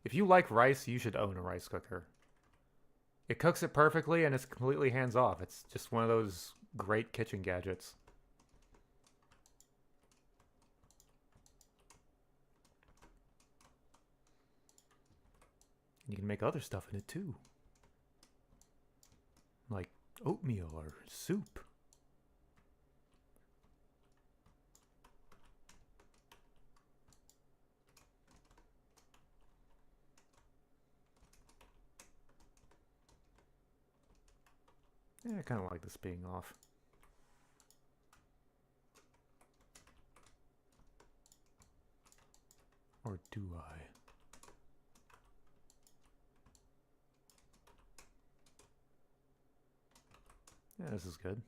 If you like rice, you should own a rice cooker. It cooks it perfectly and it's completely hands off. It's just one of those great kitchen gadgets. You can make other stuff in it too. Like oatmeal or soup. Yeah, I kind of like this being off. Or do I? Yeah, this is good.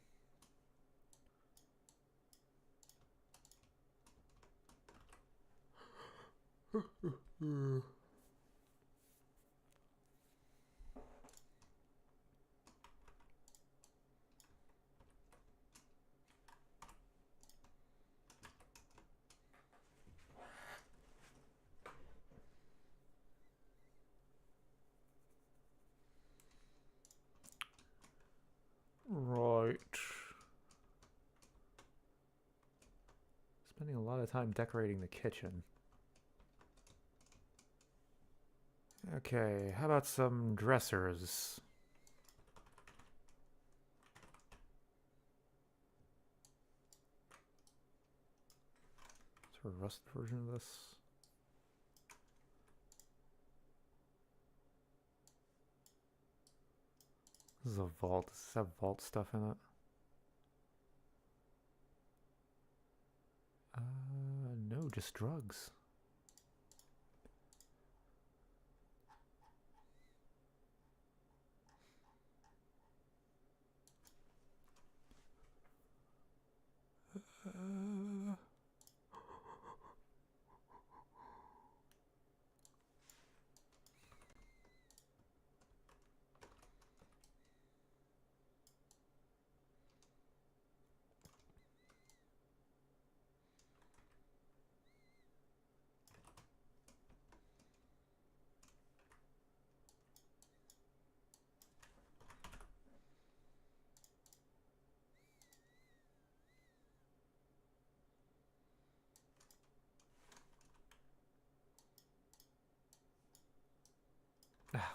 Right. Spending a lot of time decorating the kitchen. Okay, how about some dressers? there a rust version of this? This is a vault. Does this have vault stuff in it? No, just drugs.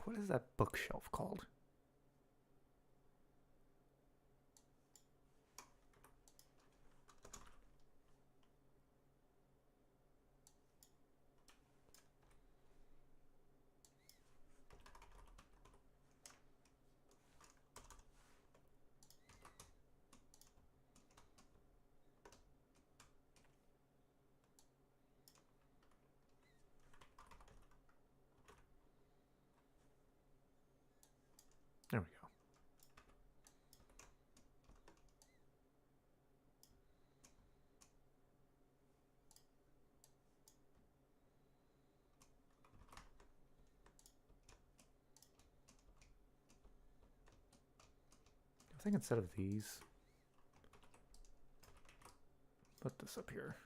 What is that bookshelf called? There we go. I think instead of these, put this up here.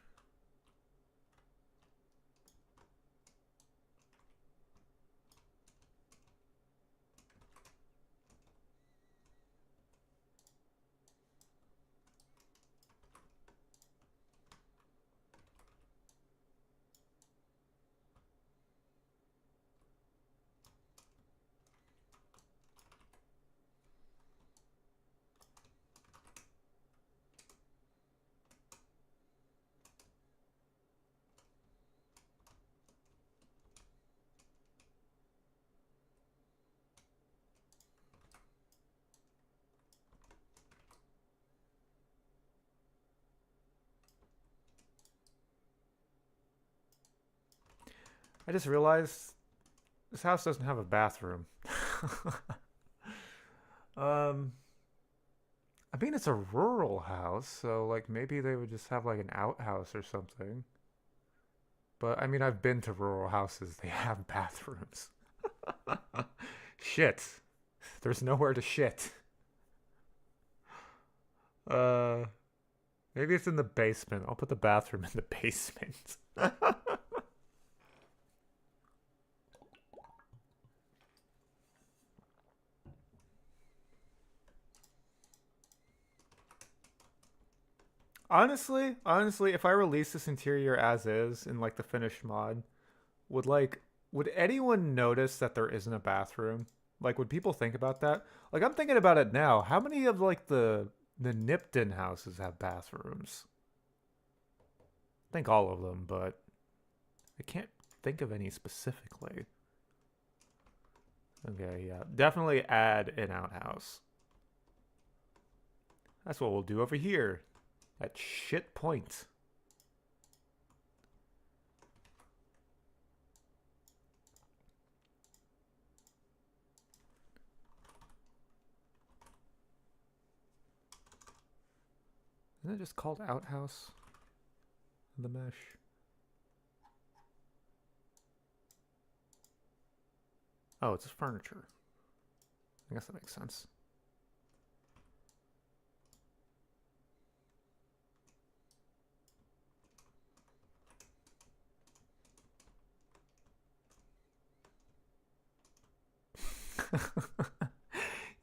I just realized this house doesn't have a bathroom. I mean, it's a rural house, so like maybe they would just have like an outhouse or something. But I mean, I've been to rural houses, they have bathrooms. Shit. There's nowhere to shit. Uh, Maybe it's in the basement. I'll put the bathroom in the basement. Honestly, if I release this interior as is in like the finished mod, would like would anyone notice that there isn't a bathroom? Like would people think about that? Like I'm thinking about it now. How many of like the Nipton houses have bathrooms? I think all of them, but I can't think of any specifically. Okay, yeah. Definitely add an outhouse. That's what we'll do over here. At shit point. Isn't it just called outhouse? The mesh. Oh, it's just furniture. I guess that makes sense.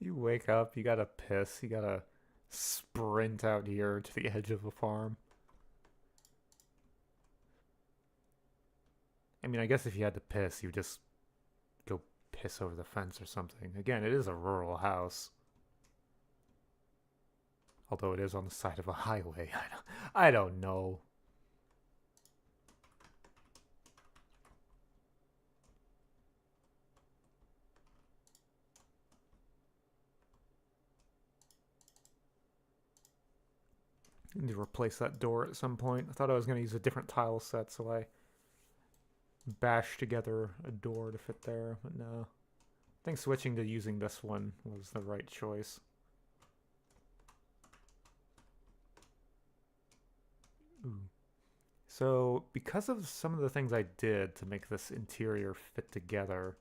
You wake up, you gotta piss, you gotta sprint out here to the edge of a farm. I mean, I guess if you had to piss, you just go piss over the fence or something. Again, it is a rural house. Although it is on the side of a highway. I don't know. I need to replace that door at some point. I thought I was going to use a different tile set, so I bashed together a door to fit there, but no. I think switching to using this one was the right choice. Ooh. So, because of some of the things I did to make this interior fit together,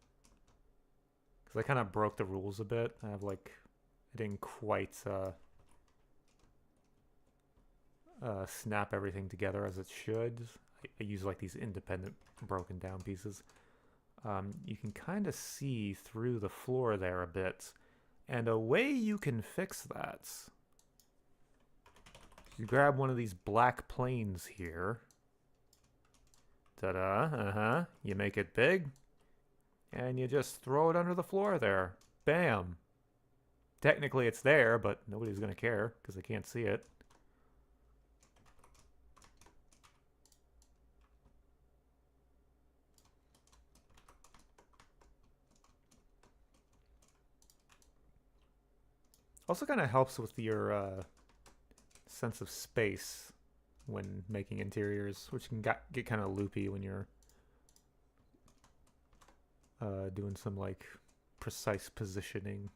because I kind of broke the rules a bit, I didn't quite snap everything together as it should. I use like these independent broken down pieces. You can kind of see through the floor there a bit. And a way you can fix that, you grab one of these black planes here. Ta-da, you make it big, and you just throw it under the floor there. Bam. Technically it's there, but nobody's gonna care, because they can't see it. Also kind of helps with your sense of space when making interiors, which can get kind of loopy when you're doing some like precise positioning.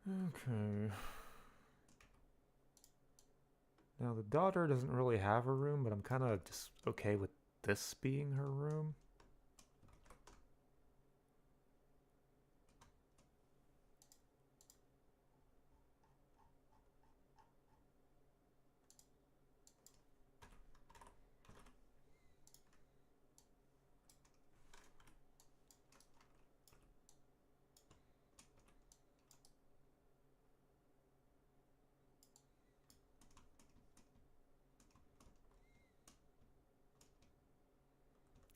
Okay. Now the daughter doesn't really have a room, but I'm kind of just okay with this being her room.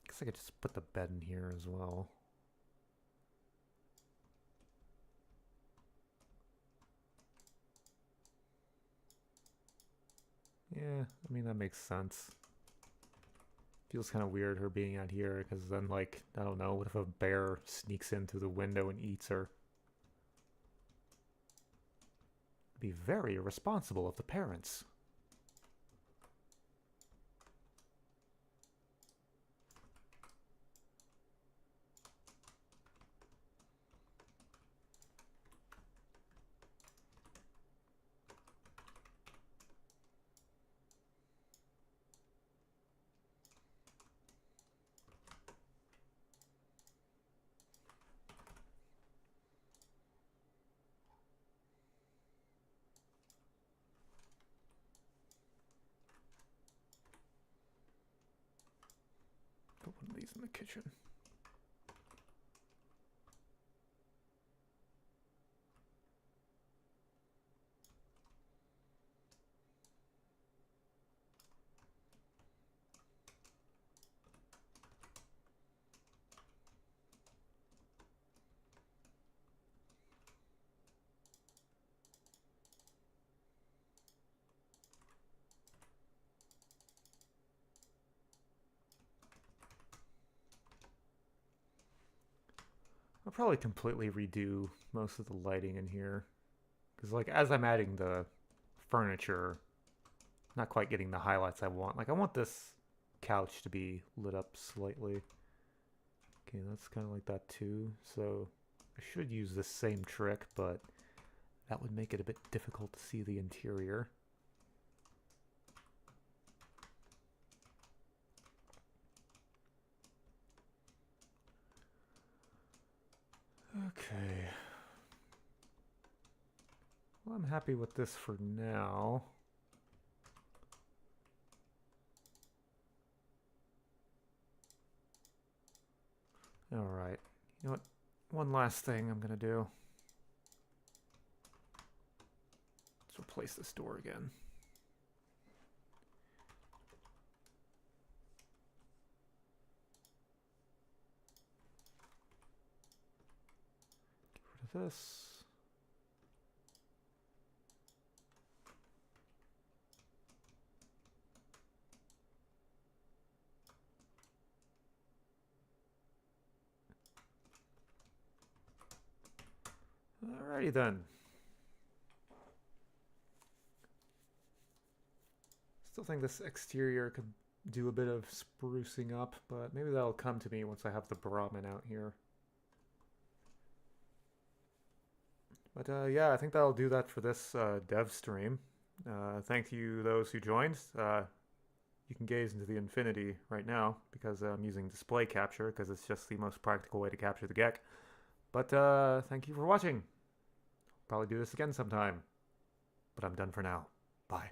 Guess I could just put the bed in here as well. Yeah, I mean, that makes sense. Feels kind of weird her being out here, because then, like, I don't know, what if a bear sneaks in through the window and eats her? It'd be very irresponsible of the parents. Put one of these in the kitchen. I'll probably completely redo most of the lighting in here. Because, like, as I'm adding the furniture, not quite getting the highlights I want. Like, I want this couch to be lit up slightly. Okay, that's kind of like that too. So I should use the same trick, but that would make it a bit difficult to see the interior. Okay. Well, I'm happy with this for now. Alright. You know what? One last thing I'm going to do. Let's replace this door again. Get rid of this. Alrighty then. Still think this exterior could do a bit of sprucing up, but maybe that'll come to me once I have the Brahmin out here. But yeah, I think that'll do that for this dev stream. Thank you those who joined. You can gaze into the infinity right now because I'm using display capture because it's just the most practical way to capture the Gek. But thank you for watching. Probably do this again sometime. But I'm done for now. Bye.